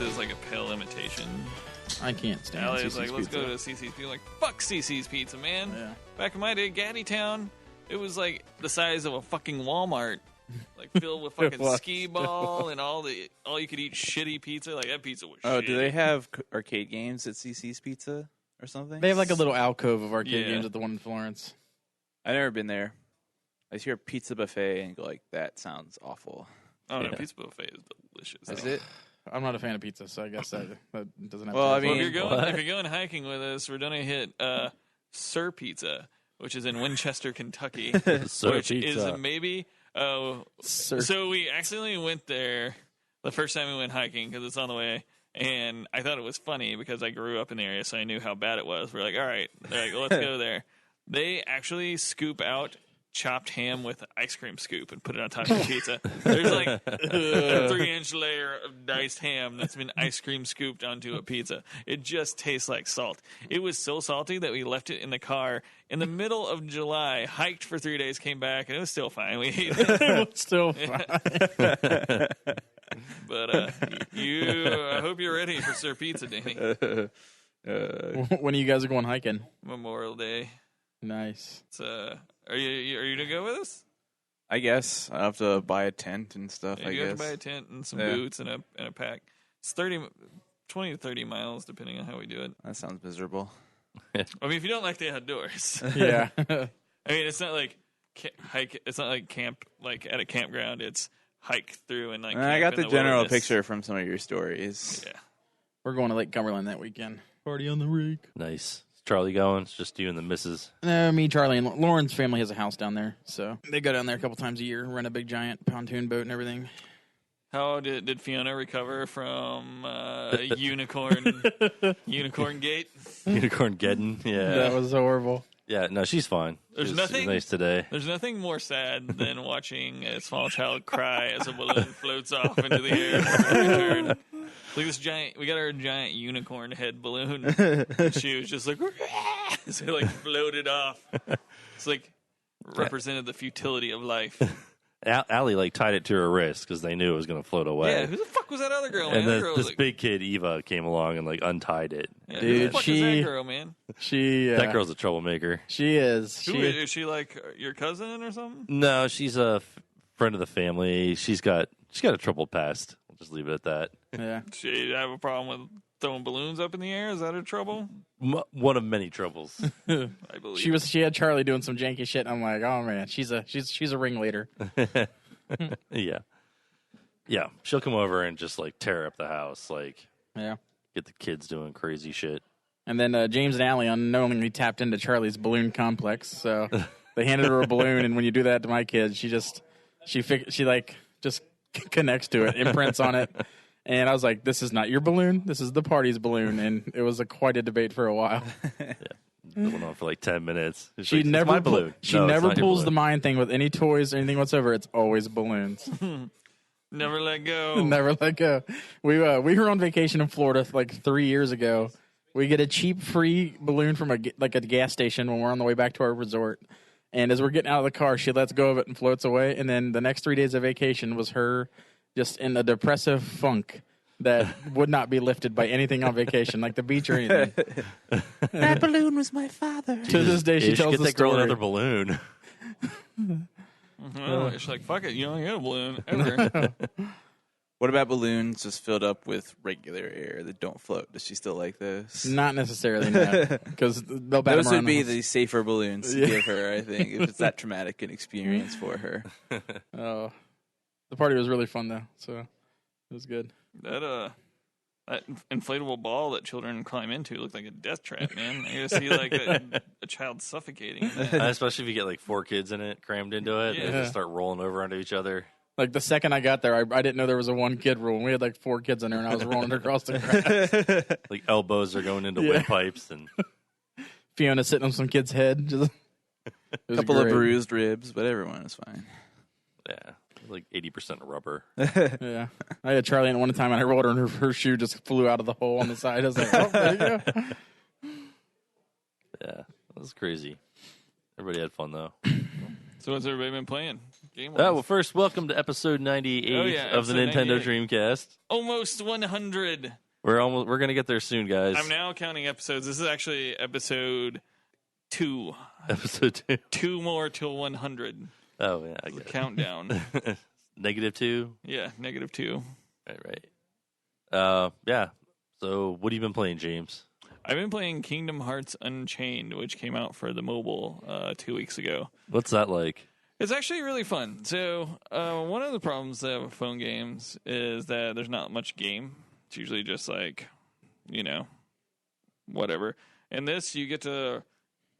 is like a pale imitation. I can't stand Allie's CC's like, let's Pizza. go to CC's Pizza. Like, fuck CC's Pizza, man. Yeah. Back in my day, Gaddy Town, it was like the size of a fucking Walmart. Like filled with fucking skee ball and all you could eat shitty pizza. Like that pizza was shitty. do they have arcade games at CC's Pizza or something? They have like a little alcove of arcade Yeah. games at the one in Florence. I've never been there. I just hear pizza buffet and go like, that sounds awful. Oh no, pizza buffet is delicious. Is it? I'm not a fan of pizza, so I guess that doesn't have Well, to... I mean, if you're going hiking with us, we're gonna hit Sir Pizza, which is in Winchester, Kentucky, which is maybe. So we accidentally went there the first time we went hiking because it's on the way, and I thought it was funny because I grew up in the area, so I knew how bad it was. We're like, all right, they're like, let's go there. They actually scoop out chopped ham with ice cream scoop and put it on top of the pizza. There's like a 3-inch layer of diced ham that's been ice cream scooped onto a pizza. It just tastes like salt. It was so salty that we left it in the car in the middle of July, hiked for 3 days, came back, and it was still fine. We ate it. It was still fine. But I hope you're ready for Sir Pizza, Danny. When are you guys going hiking? Memorial Day. Nice. It's, are you gonna go with us? I guess I have to buy a tent and stuff. Yeah, you have to buy a tent and some boots and a pack. It's 20 to 30 miles depending on how we do it. That sounds miserable. I mean, if you don't like the outdoors, Yeah. I mean, it's not like hike. It's not like camp, like at a campground. It's hike through and like. I got the general wilderness. picture from some of your stories. Yeah, We're going to Lake Cumberland that weekend. Party on the rig. Nice. Is Charlie going? It's just you and the missus. No, me, Charlie, and Lauren's family has a house down there, so they go down there a couple times a year, rent a big giant pontoon boat and everything. How did Fiona recover from unicorn gate? Unicorn Geddon. Yeah. That was horrible. Yeah, no, she's fine. There's She's nothing- nice today. There's nothing more sad than watching a small child cry as a balloon floats off into the air. For return. Like this giant, we got our giant unicorn head balloon. And she was just like, so it like floated off. It's like represented the futility of life. Allie like tied it to her wrist because they knew it was going to float away. Yeah, who the fuck was that other girl? Man? And That girl was this like, big kid Eva came along and like untied it. yeah, Dude, who the fuck is that girl, man? That girl's a troublemaker. She is. Is she like your cousin or something? No, she's a friend of the family. She's got a troubled past. We'll just leave it at that. Yeah. She have a problem with throwing balloons up in the air? Is that her trouble? One of many troubles. I believe She had Charlie doing some janky shit. And I'm like, oh man, she's a ringleader. Yeah. She'll come over and just like tear up the house, like Yeah. get the kids doing crazy shit. And then James and Allie unknowingly tapped into Charlie's balloon complex. So they handed her a balloon, and when you do that to my kids, she like just connects to it, imprints on it. And I was like, "This is not your balloon. This is the party's balloon." And it was quite a debate for a while. It went on for like 10 minutes. It's She like, "It's never my balloon. She No, it's never not your pulls the balloon." mind thing with any toys or anything whatsoever. It's always balloons. never let go. Never let go. We were on vacation in Florida like 3 years ago. We get a cheap free balloon from a gas station when we're on the way back to our resort. And as we're getting out of the car, she lets go of it and floats away. And then the next 3 days of vacation was her just in a depressive funk that would not be lifted by anything on vacation, like the beach or anything. That balloon was my father. To this day, she You should tells get the that girl story. another balloon. She's like, fuck it, you don't get a balloon ever. What about balloons just filled up with regular air that don't float? Does she still like those? Not necessarily, no. Because they'll bat Those them around would be the the safer balloons to give her, I think, if it's that traumatic an experience for her. Oh, the party was really fun though, so it was good. That inflatable ball that children climb into looked like a death trap, man. I gotta see like a child suffocating. In that. Especially if you get like 4 kids in it, crammed into it. Yeah. They just start rolling over onto each other. Like the second I got there, I didn't know there was a 1 kid rule. And we had like 4 kids in there, and I was rolling across the grass. Like elbows are going into Yeah. windpipes. And Fiona sitting on some kid's head. Just, A couple of bruised ribs, but everyone was fine. yeah, like 80% rubber. Yeah, I had Charlie in one time, and I rolled her, and her shoe just flew out of the hole on the side. I was like, "Oh, there you go." Yeah, that was crazy. Everybody had fun though. So what's everybody been playing? game. Well, first, welcome to episode 98 of the Nintendo 98. Dreamcast. Almost 100. We're gonna get there soon, guys. I'm now counting episodes. This is actually episode 2. Episode 2. 2 more till 100. Oh yeah, I get countdown. -2. Yeah, -2. Right. Yeah. So, what have you been playing, James? I've been playing Kingdom Hearts Unchained, which came out for the mobile 2 weeks ago. What's that like? It's actually really fun. So, one of the problems with phone games is that there's not much game. It's usually just like, whatever. And this, you get to...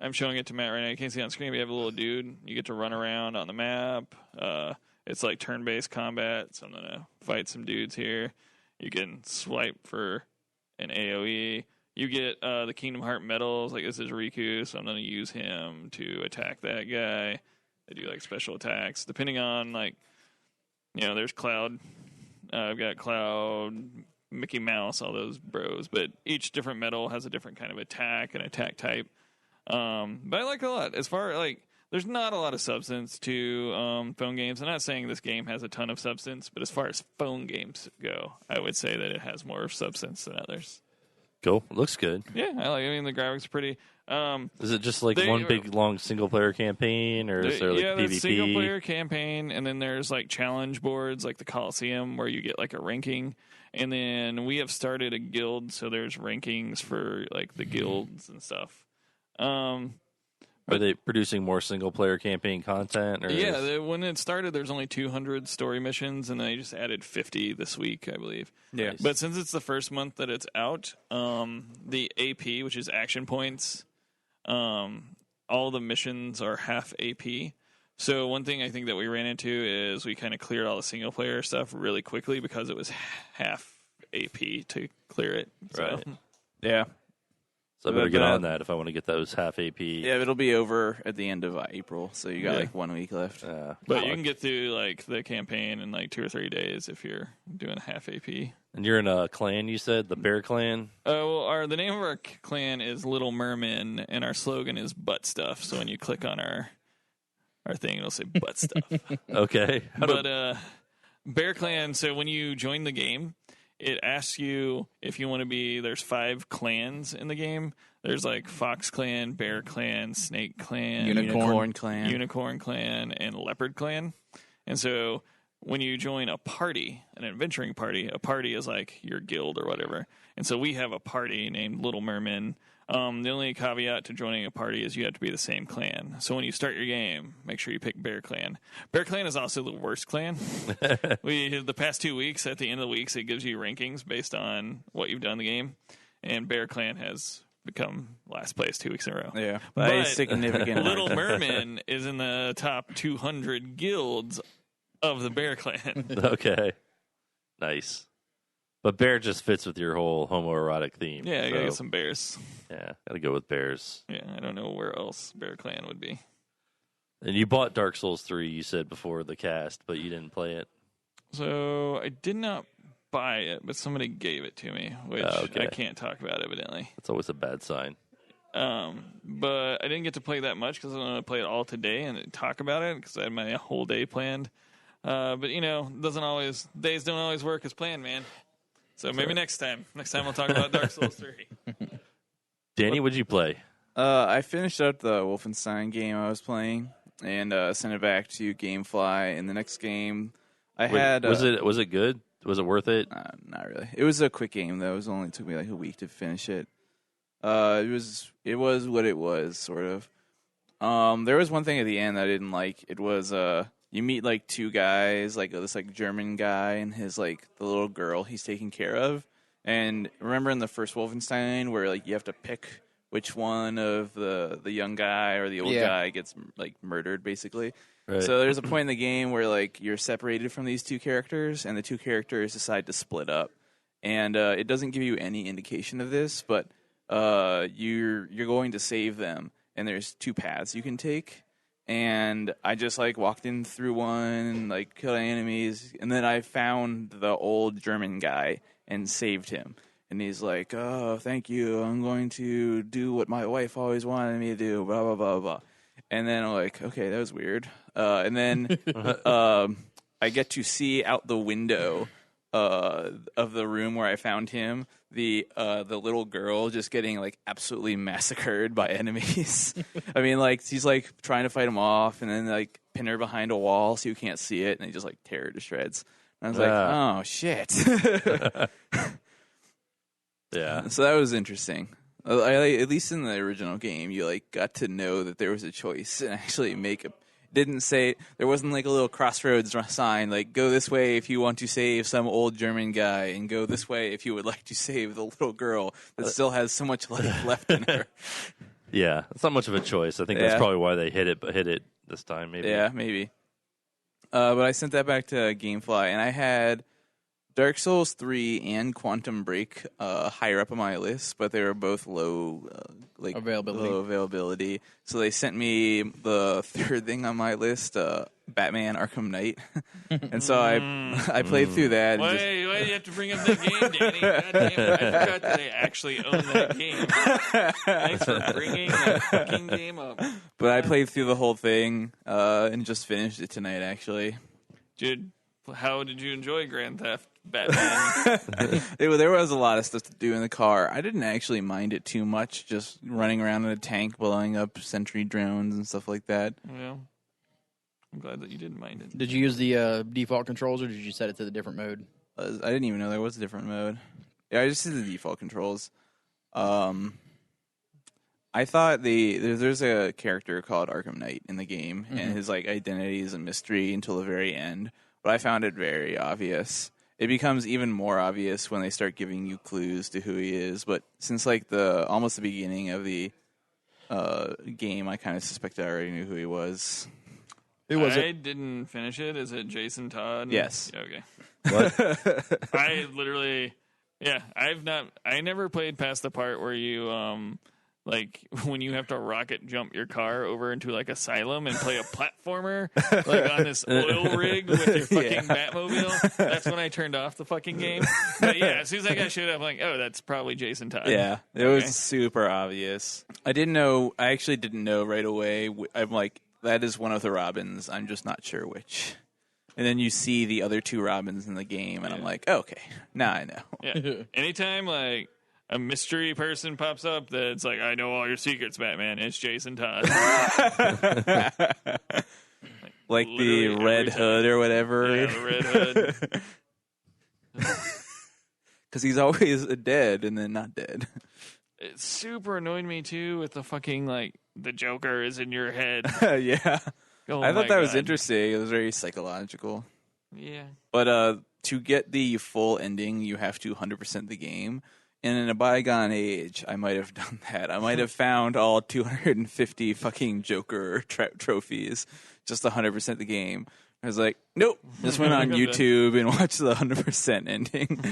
I'm showing it to Matt right now. You can't see it on screen, but you have a little dude. You get to run around on the map. It's like turn-based combat, so I'm going to fight some dudes here. You can swipe for an AoE. You get the Kingdom Heart medals. Like, this is Riku, so I'm going to use him to attack that guy. They do, like, special attacks. Depending on, like, there's Cloud. I've got Cloud, Mickey Mouse, all those bros. But each different medal has a different kind of attack and attack type. But I like it a lot. As far like, there's not a lot of substance to phone games. I'm not saying this game has a ton of substance, but as far as phone games go, I would say that it has more substance than others. Cool. Looks good. Yeah, the graphics are pretty. Is it just like one big long single player campaign, or is there like PvP? There's single player campaign, and then there's like challenge boards, like the Coliseum, where you get like a ranking. And then we have started a guild, so there's rankings for like the guilds and stuff. Are they producing more single-player campaign content? Or when it started, there's only 200 story missions, and they just added 50 this week, I believe. Yeah. Nice. But since it's the first month that it's out, the AP, which is action points, all the missions are half AP. So one thing I think that we ran into is we kind of cleared all the single-player stuff really quickly because it was half AP to clear it. So. Right. Yeah. So I better get on that if I want to get those half AP. Yeah, it'll be over at the end of April, so you got like 1 week left. But you can get through like the campaign in like 2 or 3 days if you're doing half AP. And you're in a clan, you said? The Bear Clan? The name of our clan is Little Merman, and our slogan is Butt Stuff. So when you click on our thing, it'll say Butt Stuff. Okay. Bear Clan, so when you join the game, it asks you if you want to be, there's 5 clans in the game. There's like Fox Clan, Bear Clan, Snake Clan, Unicorn Clan, and Leopard Clan. And so when you join a party, an adventuring party, a party is like your guild or whatever. And so we have a party named Little Merman. The only caveat to joining a party is you have to be the same clan. So when you start your game, make sure you pick Bear Clan. Bear Clan is also the worst clan. The past 2 weeks, at the end of the weeks, it gives you rankings based on what you've done in the game. And Bear Clan has become last place 2 weeks in a row. Yeah, by significant. Little Merman is in the top 200 guilds of the Bear Clan. Okay. Nice. But bear just fits with your whole homoerotic theme. Yeah, I gotta get some bears. Yeah, gotta go with bears. Yeah, I don't know where else Bear Clan would be. And you bought Dark Souls 3, you said, before the cast, but you didn't play it. So I did not buy it, but somebody gave it to me, which I can't talk about, evidently. That's always a bad sign. But I didn't get to play that much because I was going to play it all today and talk about it because I had my whole day planned. But, days don't always work as planned, man. So maybe next time. Next time we'll talk about Dark Souls 3. Danny, what'd you play? I finished up the Wolfenstein game I was playing and sent it back to GameFly. And the next game was it good? Was it worth it? Not really. It was a quick game though. It only took me like a week to finish it. It was what it was, sort of. There was one thing at the end that I didn't like. It was you meet like 2 guys, like this like German guy and his like the little girl he's taking care of. And remember in the first Wolfenstein where like you have to pick which one of the young guy or the old guy gets like murdered, basically. Right. So there's a point in the game where like you're separated from these 2 characters, and the 2 characters decide to split up. And it doesn't give you any indication of this, but you're going to save them, and there's 2 paths you can take. And I just like walked in through one, like killing enemies, and then I found the old German guy and saved him. And he's like, "Oh, thank you. I'm going to do what my wife always wanted me to do, blah, blah, blah, blah." And then I'm like, okay, that was weird. And then I get to see out the window of the room where I found him, the little girl just getting like absolutely massacred by enemies. I mean, like he's like trying to fight him off, and then like pin her behind a wall so you can't see it, and they just like tear her to shreds. And I was like, oh shit. Yeah. So that was interesting. At least in the original game, you like got to know that there was a choice and actually make a. Didn't say there wasn't like a little crossroads sign like go this way if you want to save some old German guy, and go this way if you would like to save the little girl that still has so much life left in her. Yeah, it's not much of a choice. I think that's probably why they hit it this time. Maybe. Yeah, maybe. But I sent that back to GameFly, and I had Dark Souls 3 and Quantum Break higher up on my list, but they were both low availability. So they sent me the third thing on my list, Batman Arkham Knight. And so I played through that. Why do you have to bring up that game, Danny? God damn it. I forgot that they actually own that game. Thanks for bringing that fucking game up. But I played through the whole thing and just finished it tonight, actually. Dude, how did you enjoy Grand Theft Batman? There was a lot of stuff to do in the car. I didn't actually mind it too much, just running around in a tank, blowing up sentry drones and stuff like that. Well, I'm glad that you didn't mind it. Did you use the default controls, or did you set it to the different mode? I didn't even know there was a different mode. Yeah, I just did the default controls. I thought there's a character called Arkham Knight in the game, and his like identity is a mystery until the very end. But I found it very obvious. It becomes even more obvious when they start giving you clues to who he is. But since like almost the beginning of the game, I kind of suspected I already knew who he was. Who was it? I didn't finish it. Is it Jason Todd? Yes. Yeah, okay. What? I literally, I never played past the part where you like when you have to rocket jump your car over into like Asylum and play a platformer like on this oil rig with your fucking Batmobile. That's when I turned off the fucking game. But yeah, as soon as that guy showed up, I'm like, oh, that's probably Jason Todd. Yeah, it was super obvious. I actually didn't know right away. I'm like, that is one of the Robins. I'm just not sure which. And then you see the other two Robins in the game, and I'm like, oh, okay, now I know. Yeah. Anytime like a mystery person pops up that's like, I know all your secrets, Batman, it's Jason Todd. Like the Red Hood or whatever. Yeah, the Red Hood. Because he's always dead and then not dead. It super annoyed me, too, with the fucking, like, the Joker is in your head. Yeah. Oh, I thought that was interesting. It was very psychological. Yeah. But to get the full ending, you have to 100% the game. And in a bygone age, I might have done that. I might have found all 250 fucking Joker trophies, just 100% the game. I was like, nope. Just went on YouTube and watched the 100% ending.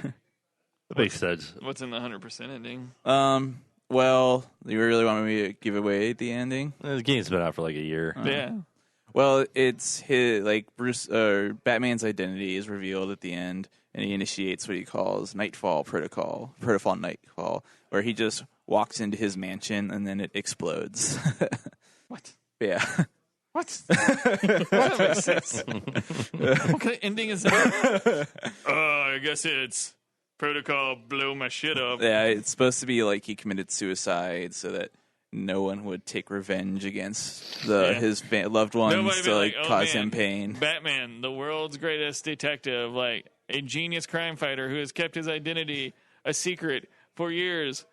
That makes sense. What's in the 100% ending? Well, you really want me to give away the ending? The game's been out for like a year. Yeah. Well, it's his Batman's identity is revealed at the end, and he initiates what he calls Nightfall Protocol Nightfall, where he just walks into his mansion and then it explodes. What? Yeah. What? That makes sense. What kind of ending is that? I guess it's Protocol blow my shit up. Yeah, it's supposed to be like he committed suicide so that no one would take revenge against his loved ones to cause him pain. Batman, the world's greatest detective, like a genius crime fighter who has kept his identity a secret for years.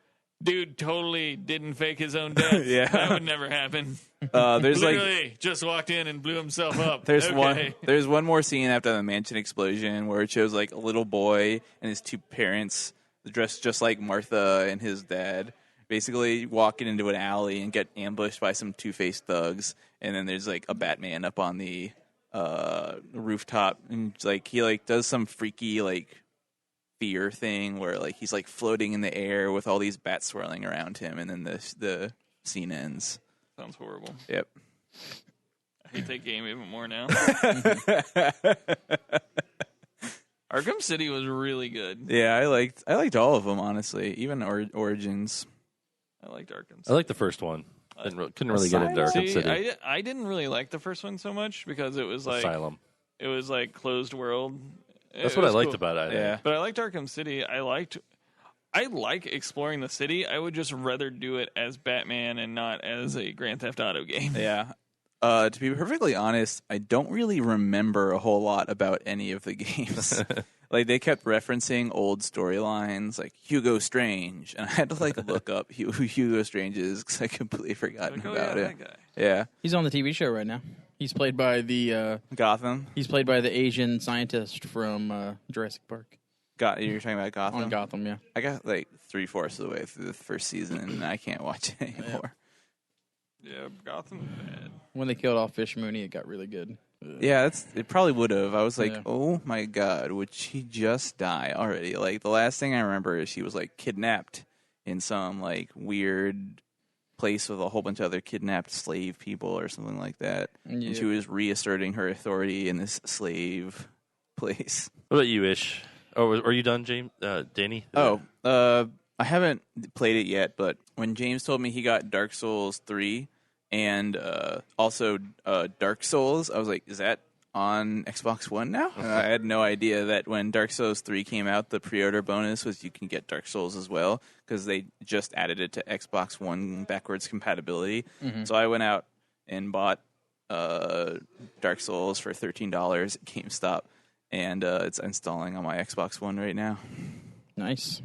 Dude totally didn't fake his own death. Yeah. That would never happen. There's literally just walked in and blew himself up. There's one more scene after the mansion explosion where it shows like a little boy and his two parents dressed just like Martha and his dad, basically walking into an alley and get ambushed by some two-faced thugs. And then there's like a Batman up on the rooftop, and like he like does some freaky like fear thing where like he's like floating in the air with all these bats swirling around him, and then the scene ends. Sounds horrible. Yep. I hate that game even more now. Arkham City was really good. Yeah, I liked all of them, honestly, even Origins. I liked Arkham City. I like the first one. Couldn't really get into Arkham City. I didn't really like the first one so much because it was like Asylum. It was like closed world. That's what I liked about it. Yeah, but I liked Arkham City. I like exploring the city. I would just rather do it as Batman and not as a Grand Theft Auto game. Yeah. To be perfectly honest, I don't really remember a whole lot about any of the games. Like, they kept referencing old storylines, like Hugo Strange, and I had to like look up who Hugo Strange is because I completely forgotten about it. That guy. Yeah, He's on the TV show right now. He's played by the Gotham. He's played by the Asian scientist from Jurassic Park. You're talking about Gotham? On Gotham, yeah. I got like 3/4 of the way through the first season, and I can't watch it anymore. Yeah, Gotham's bad. When they killed off Fish Mooney, it got really good. Yeah, it probably would have. I was like, oh my god, would she just die already? Like, the last thing I remember is she was like kidnapped in some like weird place with a whole bunch of other kidnapped slave people or something like that. Yeah. And she was reasserting her authority in this slave place. What about you, Ish? Oh, are you done, James? Danny? I haven't played it yet, but when James told me he got Dark Souls 3 and also Dark Souls, I was like, is that on Xbox One now? And I had no idea that when Dark Souls 3 came out, the pre-order bonus was you can get Dark Souls as well, because they just added it to Xbox One backwards compatibility. Mm-hmm. So I went out and bought Dark Souls for $13 at GameStop, and it's installing on my Xbox One right now. Nice.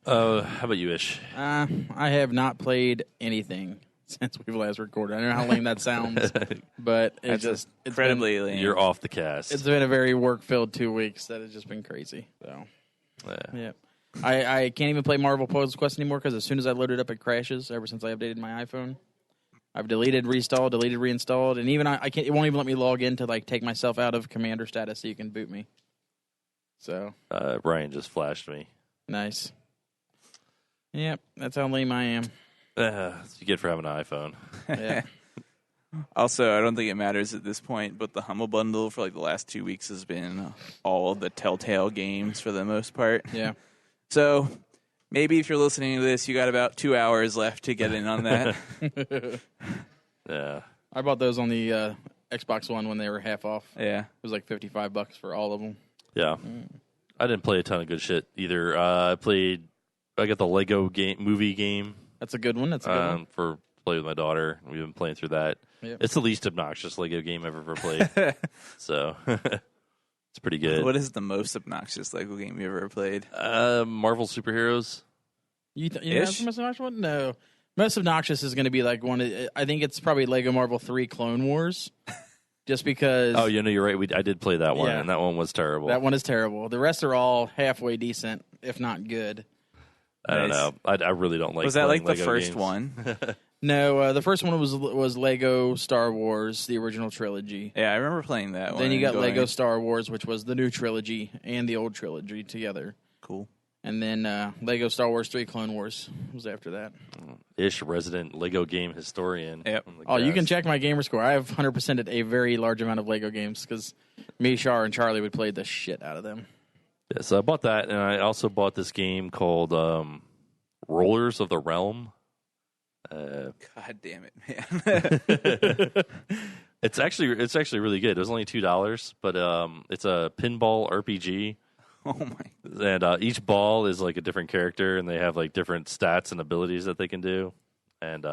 How about you, Ish? I have not played anything since we've last recorded. I don't know how lame that sounds, but it's incredibly lame. You're off the cast. It's been a very work-filled 2 weeks that has just been crazy. So, yeah. I can't even play Marvel Puzzle Quest anymore because as soon as I load it up, it crashes. Ever since I updated my iPhone, I've deleted, reinstalled, and even I can't. It won't even let me log in to like take myself out of commander status so you can boot me. So, Ryan just flashed me. Nice. Yep, that's how lame I am. That's what you get for having an iPhone. Yeah. Also, I don't think it matters at this point, but the Humble Bundle for like the last 2 weeks has been all of the Telltale games for the most part. Yeah. So maybe if you're listening to this, you got about 2 hours left to get in on that. Yeah. I bought those on the Xbox One when they were half off. Yeah. It was like $55 for all of them. Yeah. I didn't play a ton of good shit either. I got the Lego movie game. That's a good one. For play with my daughter. We've been playing through that. Yep. It's the least obnoxious Lego game I've ever played. So it's pretty good. What is the most obnoxious Lego game you ever played? Marvel superheroes. You know that's the most obnoxious one? No. Most obnoxious is going to be like I think it's probably Lego Marvel 3 Clone Wars. Just because... Oh, you're right. I did play that one, and that one was terrible. That one is terrible. The rest are all halfway decent, if not good. I don't know. I really don't like. Was that like the Lego first games. one? No, the first one was Lego Star Wars, the original trilogy. Yeah, I remember playing that one. Then you got Lego Star Wars, which was the new trilogy and the old trilogy together. Cool. And then Lego Star Wars 3 Clone Wars was after that. Ish, resident Lego game historian. Yep. Oh, you can check my gamer score. I have 100%ed a very large amount of Lego games because me, Shar, and Charlie would play the shit out of them. Yeah, so I bought that, and I also bought this game called Rollers of the Realm. God damn it, man! It's actually really good. It was only $2, but it's a pinball RPG. Oh my! And each ball is like a different character, and they have like different stats and abilities that they can do, and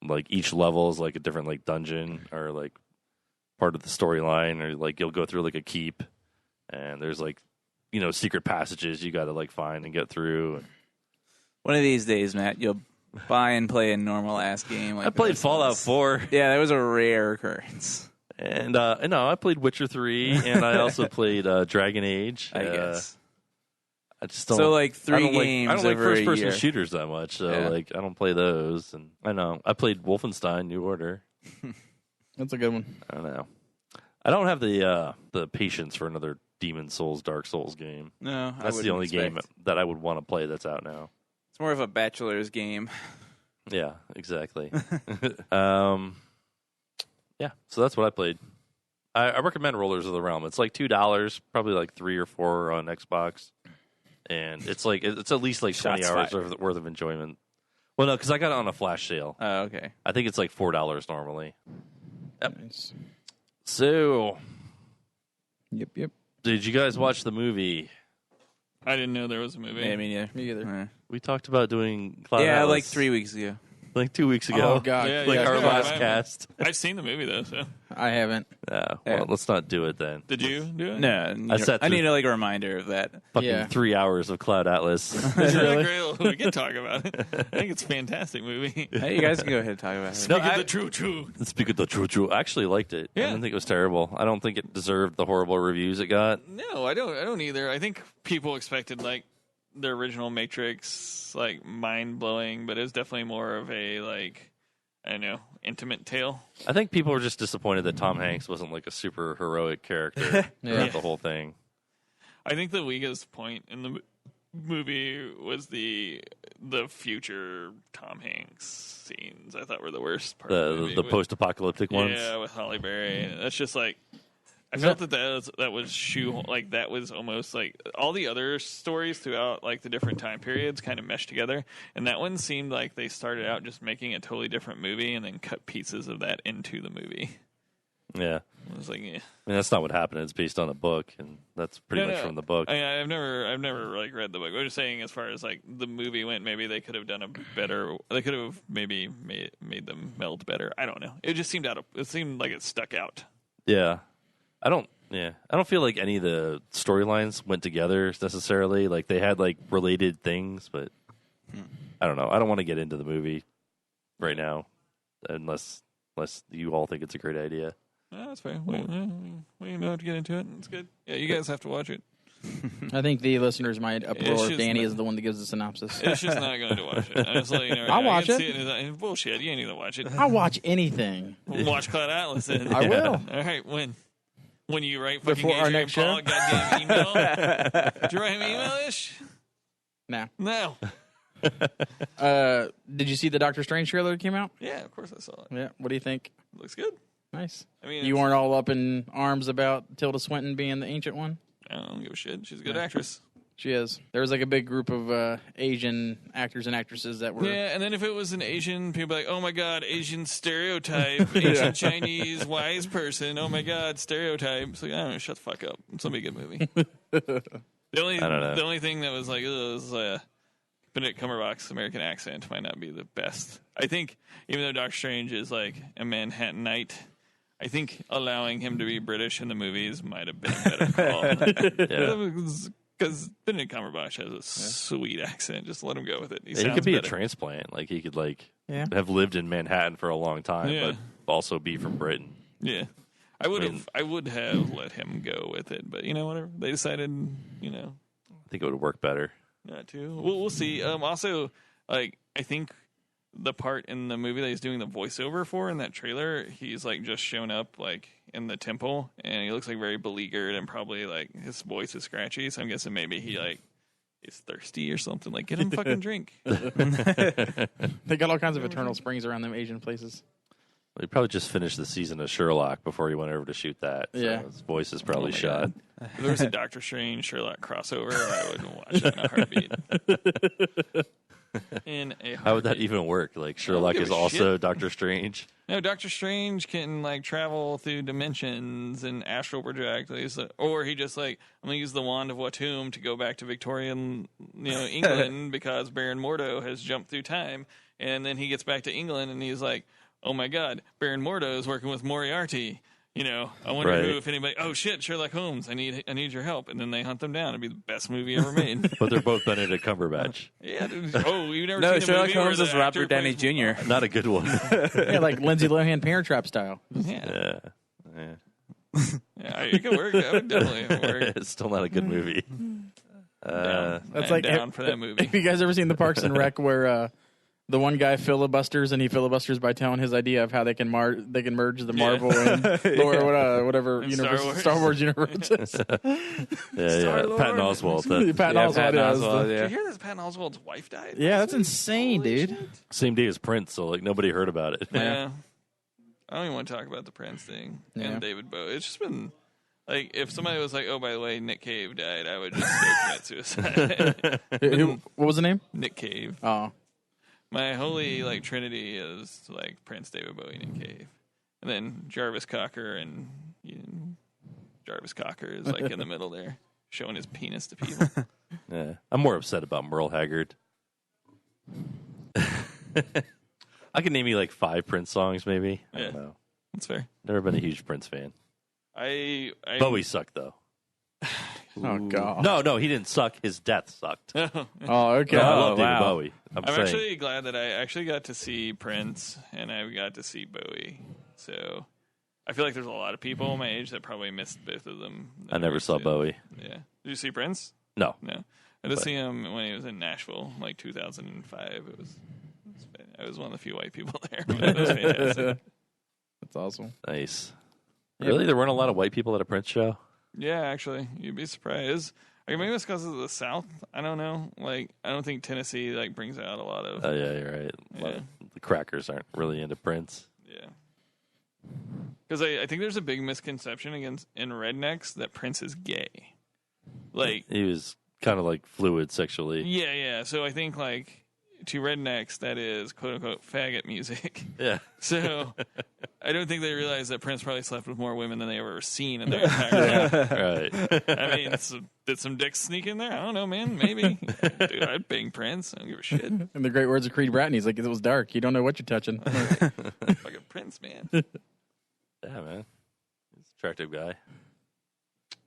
like each level is like a different like dungeon or like part of the storyline, or like you'll go through like a keep, and there's like secret passages you got to like find and get through. One of these days, Matt, you'll buy and play a normal ass game. Like I played Fallout 4. Yeah, that was a rare occurrence. And I played Witcher 3, and I also played Dragon Age. I guess. I just don't. So like three games. I don't like over first-person a year. shooters that much. So like I don't play those. And I know I played Wolfenstein New Order. That's a good one. I don't know. I don't have the patience for another Demon Souls, Dark Souls game. No, that's the only game that I would want to play that's out now. It's more of a bachelor's game. Yeah, exactly. Yeah, so that's what I played. I recommend Rollers of the Realm. It's like $2, probably like $3 or $4 on Xbox, and it's at least like 20 hours worth of enjoyment. Well, no, because I got it on a flash sale. Oh, okay. I think it's like $4 normally. Yep. Nice. So, Yep. did you guys watch the movie? I didn't know there was a movie. Yeah, me Me either. We talked about doing Cloud Yeah, Atlas, like 3 weeks ago. like 2 weeks ago. Oh God. Yeah, Like yeah, our yeah. last cast. I've seen the movie though. So I haven't. Well, Yeah. let's not do it then. did you do it? No, sat I through- need like a reminder of that. Fucking Yeah. 3 hours of Cloud Atlas. It's Really? really great. We can talk about it. I think it's a fantastic movie. Hey, you guys can go ahead and talk about it. Speak of the true. Speak of the true. I actually liked it. Yeah. I didn't think it was terrible. I don't think it deserved the horrible reviews it got. No, I don't either. I think people expected like the original Matrix, like mind blowing, but it was definitely more of a like I don't know, intimate tale. I think people were just disappointed that Tom Hanks wasn't like a super heroic character throughout the whole thing. I think the weakest point in the movie was the future Tom Hanks scenes. I thought were the worst part. of the movie. The post-apocalyptic ones. Yeah, with Halle Berry. That's just like I felt that was almost like all the other stories throughout like the different time periods kind of meshed together, and that one seemed like they started out just making a totally different movie and then cut pieces of that into the movie. Yeah. I was like, yeah. I mean, that's not what happened. It's based on a book, and that's pretty much from the book. I mean, I've never like read the book. I'm just saying, as far as like the movie went, maybe they could have done a better. They could have maybe made them meld better. I don't know. It just seemed it seemed like it stuck out. Yeah. I don't feel like any of the storylines went together necessarily. Like they had like related things, but I don't know. I don't want to get into the movie right now unless you all think it's a great idea. No, that's fair. We know how to get into it. It's good. Yeah, you guys have to watch it. I think the listeners might uproar It's if just Danny not- is the one that gives the synopsis. It's just not going to watch it. I'm just letting you know. I'll I watch can it. see it's bullshit. You need to watch it. I'll watch anything. Watch Cloud Atlas. Then. I will. All right, when you write fucking Before our Adrian next Paul show? a goddamn email. Did you write him email-ish? Nah. No. Did you see the Doctor Strange trailer that came out? Yeah, of course I saw it. Yeah. What do you think? Looks good. Nice. I mean, You weren't all up in arms about Tilda Swinton being the ancient one? I don't give a shit. She's a good actress. She is. There was like a big group of Asian actors and actresses that were. Yeah, and then if it was an Asian, people be like, oh my god, Asian stereotype, Asian Chinese wise person, oh my god, stereotype. It's like, I don't know, shut the fuck up. It's gonna be a good movie. I don't know. The only thing that was like, was Benedict Cumberbatch's American accent might not be the best. I think, even though Doctor Strange is like a Manhattanite, I think allowing him to be British in the movies might have been a better call. Because Benedict Cumberbatch has a sweet accent. Just let him go with it. He He sounds could be better. a transplant. Like he could Yeah. have lived in Manhattan for a long time, Yeah. but also be from Britain. Yeah. I would have let him go with it, but whatever. They decided, I think it would work better. not to. We'll see. Also, like I think the part in the movie that he's doing the voiceover for in that trailer, he's like just shown up like in the temple, and he looks like very beleaguered, and probably like his voice is scratchy. So I'm guessing maybe he like is thirsty or something. Like get him fucking drink. They got all kinds of eternal springs around them Asian places. He probably just finished the season of Sherlock before he went over to shoot that. So Yeah. his voice is probably Oh my shot. God. If there was a Doctor Strange Sherlock crossover, I would watch it in a heartbeat. How would that even work? Like Sherlock give is a also shit. Doctor Strange. No, Doctor Strange can like travel through dimensions and astral project. Or he just like, I'm gonna use the wand of Watum to go back to Victorian, England because Baron Mordo has jumped through time, and then he gets back to England and he's like, oh my God, Baron Mordo is working with Moriarty. I wonder Right. if anybody. Oh shit, Sherlock Holmes, I need your help, and then they hunt them down. It'd be the best movie ever made. But they're both Benedict Cumberbatch. Yeah. Dude. Oh, you've never No, seen a Sherlock movie where Holmes the is actor Robert Downey plays- Jr. Not a good one. Yeah, like Lindsay Lohan Parent Trap style. Yeah. Yeah. Yeah, it could work. That would definitely work. It's still not a good movie. Down. That's I'm like down for that movie. Have you guys ever seen the Parks and Rec where the one guy filibusters and he filibusters by telling his idea of how they can merge the Marvel and whatever And universe, Star Wars. universes. Yeah. Patton Oswalt. That, Patton Yeah, Oswalt, Patton yeah, Oswalt, Did yeah. you hear that Patton Oswalt's wife died? Yeah, last that's week? insane, Holy dude. shit. same day as Prince, so like nobody heard about it. Yeah. I don't even want to talk about the Prince thing Yeah. and David Bowie. It's just been like if somebody was like, "Oh, by the way, Nick Cave died," I would just go commit suicide. What was the name? Nick Cave. Oh, My holy like trinity is like Prince, David Bowie, Nick Cave, and then Jarvis Cocker, and Jarvis Cocker is like in the middle there, showing his penis to people. Yeah, I'm more upset about Merle Haggard. I can name you like 5 Prince songs, maybe. I don't know. That's fair. Never been a huge Prince fan. Bowie sucked though. Oh god. No, he didn't suck. His death sucked. Oh, okay. No, I love David Bowie. I'm actually glad that I actually got to see Prince and I got to see Bowie. So I feel like there's a lot of people my age that probably missed both of them. I never saw Bowie. Yeah. Did you see Prince? No. I did see him when he was in Nashville, like 2005. I was one of the few white people there. It was fantastic. That's awesome. Nice. Really? There weren't a lot of white people at a Prince show? Yeah, actually. You'd be surprised. Like, maybe it's because of the South. I don't know. Like, I don't think Tennessee like brings out a lot of... Oh, yeah, you're right. Yeah. The crackers aren't really into Prince. Yeah. Because I think there's a big misconception in rednecks that Prince is gay. Like, he was kind of like fluid sexually. Yeah. So I think like to rednecks that is quote unquote faggot music. Yeah. So I don't think they realize that Prince probably slept with more women than they ever seen in their entire life. Right. I mean, did some dicks sneak in there? I don't know, man. Maybe. Dude, I'd bang Prince. I don't give a shit. In the great words of Creed Bratton, he's like, it was dark. You don't know what you're touching. Fucking Prince, man. Yeah, man. He's an attractive guy.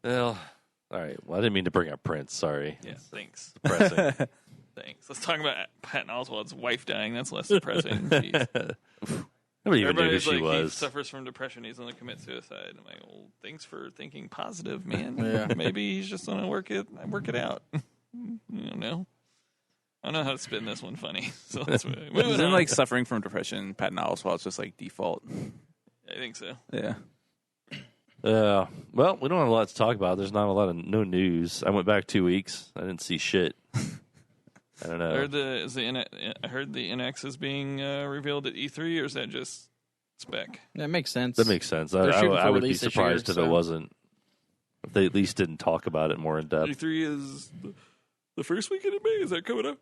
Well, all right. Well, I didn't mean to bring up Prince. Sorry. Yeah, thanks. Depressing. Thanks. Let's talk about Patton Oswalt's wife dying. That's less depressing. Jeez. Nobody even knew who Everybody's she like, was. he suffers from depression. He's going to commit suicide. I'm like, well, thanks for thinking positive, man. Yeah. Maybe he's just going to work it out. You don't know. I don't know how to spin this one funny. So let's move Isn't on. like suffering from depression, Patton Oswalt's just like default. I think so. Yeah. Well, we don't have a lot to talk about. There's not a lot of no news. I went back 2 weeks. I didn't see shit. I don't know. I heard the NX is being revealed at E3, or is that just spec? That makes sense. That makes sense. They're shooting I for would be release this surprised year, if it so- wasn't. If they at least didn't talk about it more in depth. E3 is the first weekend in May. Is that coming up?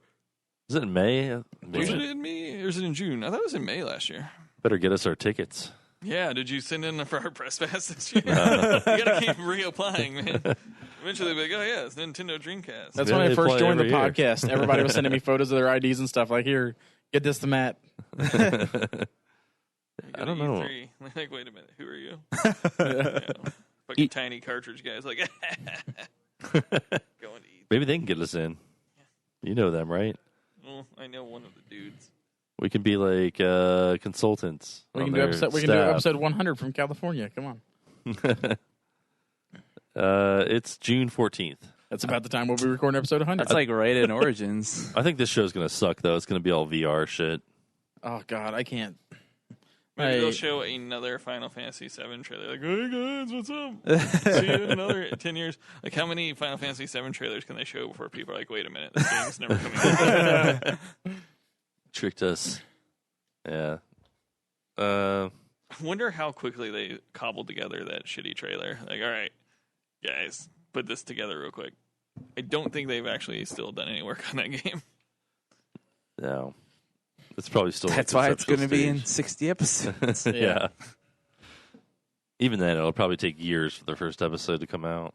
Is it in May? Was it in May or is it in June? I thought it was in May last year. Better get us our tickets. Yeah, did you send in for our press pass this year? You gotta keep reapplying, man. Eventually, they'll be like, oh yeah, it's Nintendo Dreamcast. That's Yeah, when I they first play joined the every year. podcast. Everybody was sending me photos of their IDs and stuff. Like, here, get this to Matt. You I go don't to know. E3. Like, wait a minute, who are you? Fucking tiny cartridge guys, like going to E3. Maybe they can get us in. You know them, right? Well, I know one of the dudes. We can be like consultants. We on can do their episode staff. 100 from California. Come on. It's June 14th. That's about the time we'll be recording episode 100. That's like right in Origins. I think this show's gonna suck though. It's gonna be all VR shit. Oh god, I can't. Maybe Hey. they'll show another Final Fantasy VII trailer. Like, hey guys, what's up? See you in another 10 years. Like, how many Final Fantasy VII trailers can they show before people are like, wait a minute, this game's never coming out? Tricked us. Yeah. Uh, I wonder how quickly they cobbled together that shitty trailer. Like, all right, guys, put this together real quick. I don't think they've actually still done any work on that game. no. It's probably still. That's a why it's going conceptual to be in stage. 60 episodes. Yeah. Even then, it'll probably take years for the first episode to come out.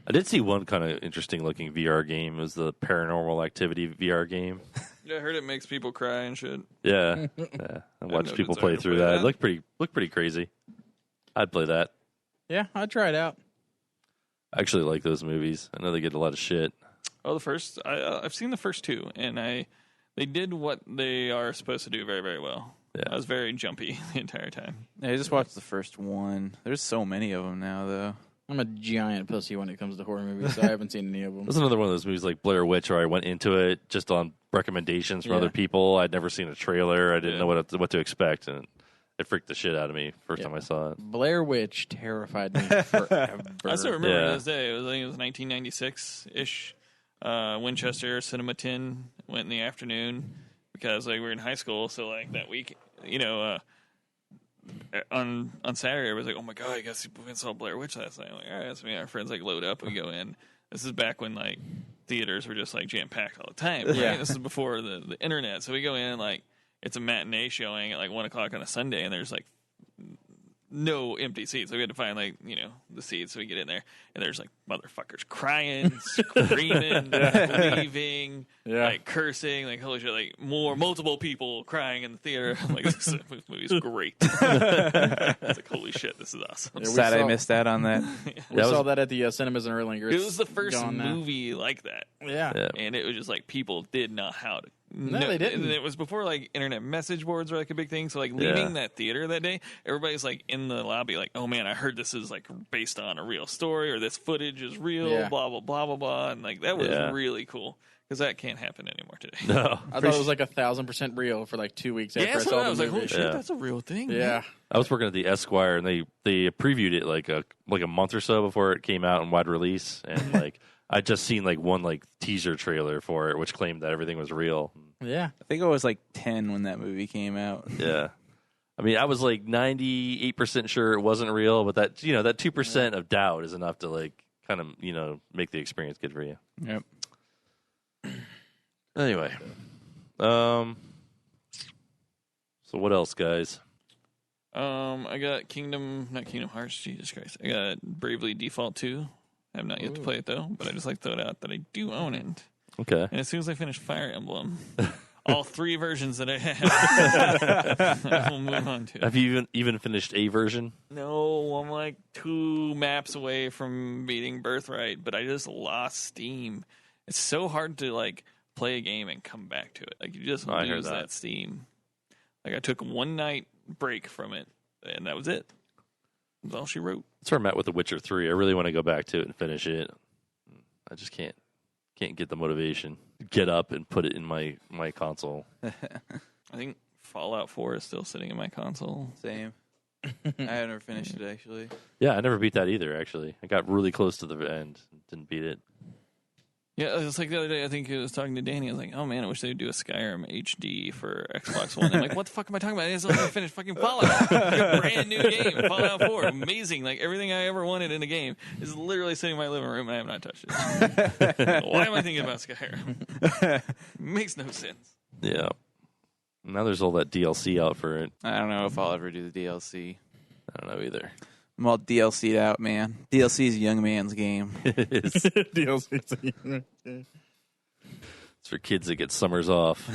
I did see one kind of interesting looking VR game. It was the Paranormal Activity VR game. Yeah, I heard it makes people cry and shit. Yeah. I watched no people desire play to through play that. that. It looked pretty crazy. I'd play that. Yeah, I'll try it out. I actually like those movies. I know they get a lot of shit. Oh, the first I've seen the first two, and they did what they are supposed to do very, very well. Yeah. I was very jumpy the entire time. I just watched the first one. There's so many of them now, though. I'm a giant pussy when it comes to horror movies, so I haven't seen any of them. There's another one of those movies like Blair Witch where I went into it just on recommendations from Yeah. other people. I'd never seen a trailer. I didn't Yeah. know what to expect, and it freaked the shit out of me first Yeah. time I saw it. Blair Witch terrified me forever. I still remember Yeah. this day. I think it was 1996-ish. Winchester Cinema 10 went in the afternoon because like we were in high school. So like that week, on Saturday, I was like, "Oh my god, I guess we saw Blair Witch last night." I'm like, all right, so me and our friends like load up, we go in. This is back when like theaters were just like jam packed all the time. Right? Yeah. This is before the internet, so we go in like it's a matinee showing at like 1:00 on a Sunday, and there's like no empty seats. So we had to find like the seats. So we get in there, and there's like motherfuckers crying, screaming, leaving, like cursing, like holy shit, like multiple people crying in the theater. I'm like, this movie's great. It's like holy shit, this is awesome. Yeah, sad I missed out on that. We saw that at the cinemas in Erlanger. It was the first movie like that. Yeah, and it was just like people did not how to. No, they didn't. And it was before like internet message boards were like a big thing. So like leaving that theater that day, everybody's like in the lobby, like, "Oh man, I heard this is like based on a real story, or this footage is real." Blah blah blah blah blah, and like that was really cool because that can't happen anymore today. No, I thought it was like 1,000% real for like 2 weeks after I saw the movie. I was like, "Holy shit, that's a real thing." Yeah, I was working at the Esquire, and they previewed it like a month or so before it came out in wide release, and like I just seen like one like teaser trailer for it, which claimed that everything was real. Yeah, I think I was like 10 when that movie came out. Yeah. I mean, I was like 98% sure it wasn't real, but that, that 2% of doubt is enough to like kind of, make the experience good for you. Yep. Anyway. So what else, guys? I got not Kingdom Hearts, Jesus Christ. I got Bravely Default 2. I have not yet to play it though, but I just like to throw it out that I do own it. Okay. And as soon as I finish Fire Emblem, all 3 versions that I have, I will move on to. Have you even finished a version? No, I'm like 2 maps away from beating Birthright, but I just lost Steam. It's so hard to like play a game and come back to it. Like you just lose that Steam. Like I took 1 night break from it, and that was it. That's all she wrote. That's where I'm at with The Witcher 3. I really want to go back to it and finish it. I just can't get the motivation. Get up and put it in my console. I think Fallout 4 is still sitting in my console. Same. I have never finished it, actually. Yeah, I never beat that either, actually. I got really close to the end. Didn't beat it. Yeah, it's like the other day, I think I was talking to Danny. I was like, oh man, I wish they'd do a Skyrim HD for Xbox One. I'm like, what the fuck am I talking about? I just want to finish fucking Fallout. A brand new game, Fallout 4. Amazing. Like, everything I ever wanted in a game is literally sitting in my living room and I have not touched it. Why am I thinking about Skyrim? Makes no sense. Yeah. Now there's all that DLC out for it. I don't know if I'll ever do the DLC. I don't know either. I'm all DLC'd out, man. DLC is a young man's game. It is. DLC. It's for kids that get summers off.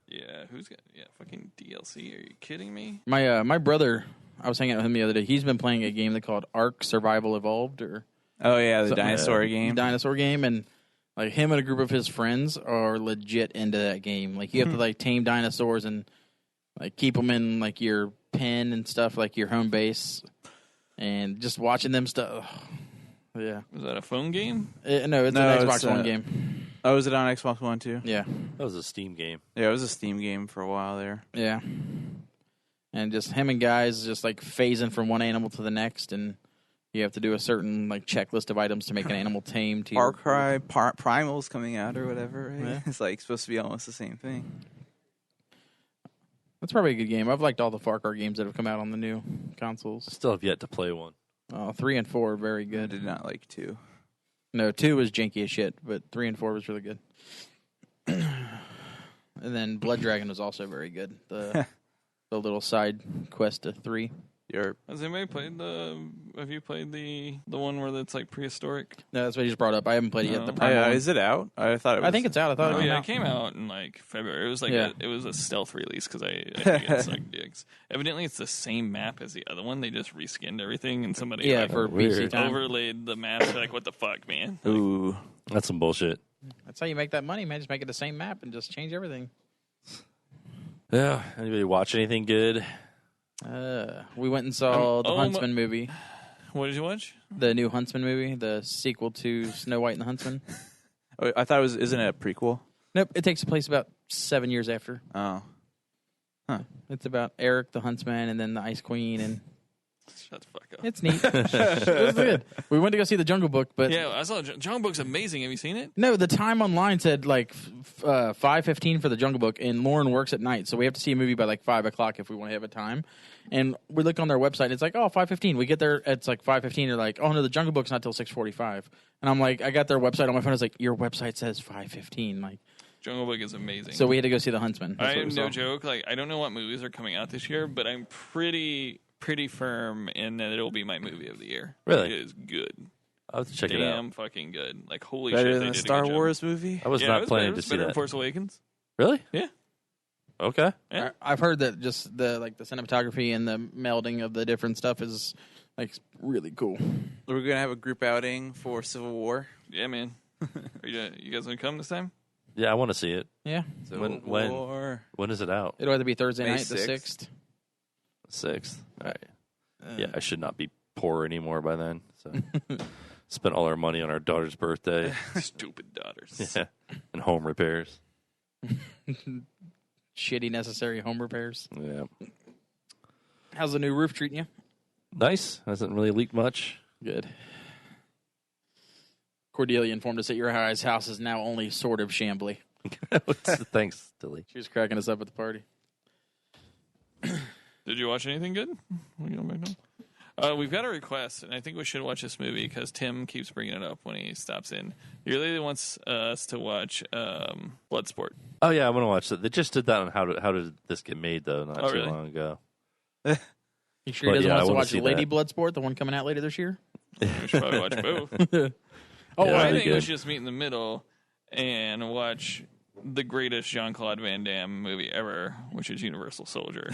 Yeah, who's got fucking DLC? Are you kidding me? My brother, I was hanging out with him the other day. He's been playing a game they called Ark Survival Evolved, or oh yeah, the dinosaur game. Dinosaur game, and like him and a group of his friends are legit into that game. Like you have to like tame dinosaurs and like keep them in like your pen and stuff, like your home base, and just watching them stuff. Yeah. Was that a phone game? No, it's an Xbox One game. Oh, is it on Xbox One too? Yeah. That was a Steam game. Yeah, it was a Steam game for a while there. Yeah. And just him and guys just like phasing from one animal to the next, and you have to do a certain like checklist of items to make an animal tame. To Far Cry Primal's coming out or whatever. Right? Yeah. It's like supposed to be almost the same thing. That's probably a good game. I've liked all the Far Cry games that have come out on the new consoles. Still have yet to play one. 3 and 4 are very I good. did not like 2. No, 2 was janky as shit, but 3 and 4 was really good. And then Blood Dragon was also very good. The little side quest to 3. Has anybody played have you played the one where it's like prehistoric? No, that's what you just brought up. I haven't played it yet. The Primal is it out? I thought it was. I think it's out. I thought it came out in like February. It was like it was a stealth release because I get sucked dicks. Evidently, it's the same map as the other one. They just reskinned everything and somebody for PC time. overlaid the maps. Like, what the fuck, man? Ooh, that's some bullshit. That's how you make that money, man. Just make it the same map and just change everything. Yeah. Anybody watch anything good? We went and saw the Huntsman movie. What did you watch? The new Huntsman movie, the sequel to Snow White and the Huntsman. Oh, I thought it was. Isn't it a prequel? Nope, it takes place about 7 years after. Oh, huh. It's about Eric the Huntsman and then the Ice Queen, and Shut the fuck up. It's neat. It was good. We went to go see The Jungle Book, but Yeah, I saw Jungle Book's amazing. Have you seen it? no, the time online said like 5:15 for The Jungle Book, and Lauren works at night, so we have to see a movie by like 5 o'clock if we want to have a time. And we look on their website, and it's like, 5:15. We get there, it's like 5:15. They're like, oh no, The Jungle Book's not till 6:45. And I'm like, I got their website on my phone. I was like, your website says 5:15. Like, Jungle Book is amazing. so we had to go see The Huntsman. That's I what am we no saw. joke. Like, I don't know what movies are coming out this year, but I'm pretty firm in that it'll be my movie of the year. Really? It is good. I'll have to check it out. Damn fucking good. Like, holy Better shit, than they the did a Star good job. Wars movie. I was Yeah, it not was planning better. to It's see better than that. Force Awakens. Really? Yeah. Okay. Yeah. I've heard that just the cinematography and the melding of the different stuff is like really cool. We're gonna have a group outing for Civil War. Yeah, man. Are you guys gonna come this time? Yeah, I want to see it. Yeah, Civil When? War. When is it out? it'll either be Thursday May night, the 6th. 6th. 6th. All right. Yeah, I should not be poor anymore by then. So spent all our money on our daughter's birthday. Stupid daughters. Yeah, and home repairs. Shitty necessary home repairs. Yeah, How's the new roof treating you? nice. Hasn't really leaked much. Good. Cordelia informed us that your guys' house is now only sort of shambly. Thanks, Dilly. She was cracking us up at the party. Did you watch anything good? We going back now? We've got a request, and I think we should watch this movie because Tim keeps bringing it up when he stops in. He really wants us to watch Bloodsport. Oh yeah, I want to watch that. They just did that on how did this get made though? Not too really? long ago. You sure But, he doesn't yeah, I want us to wanna watch see Lady that. Bloodsport, the one coming out later this year? We should probably watch both. Oh, Yeah, I that'd be think we good. should just meet in the middle and watch the greatest Jean-Claude Van Damme movie ever, which is Universal Soldier.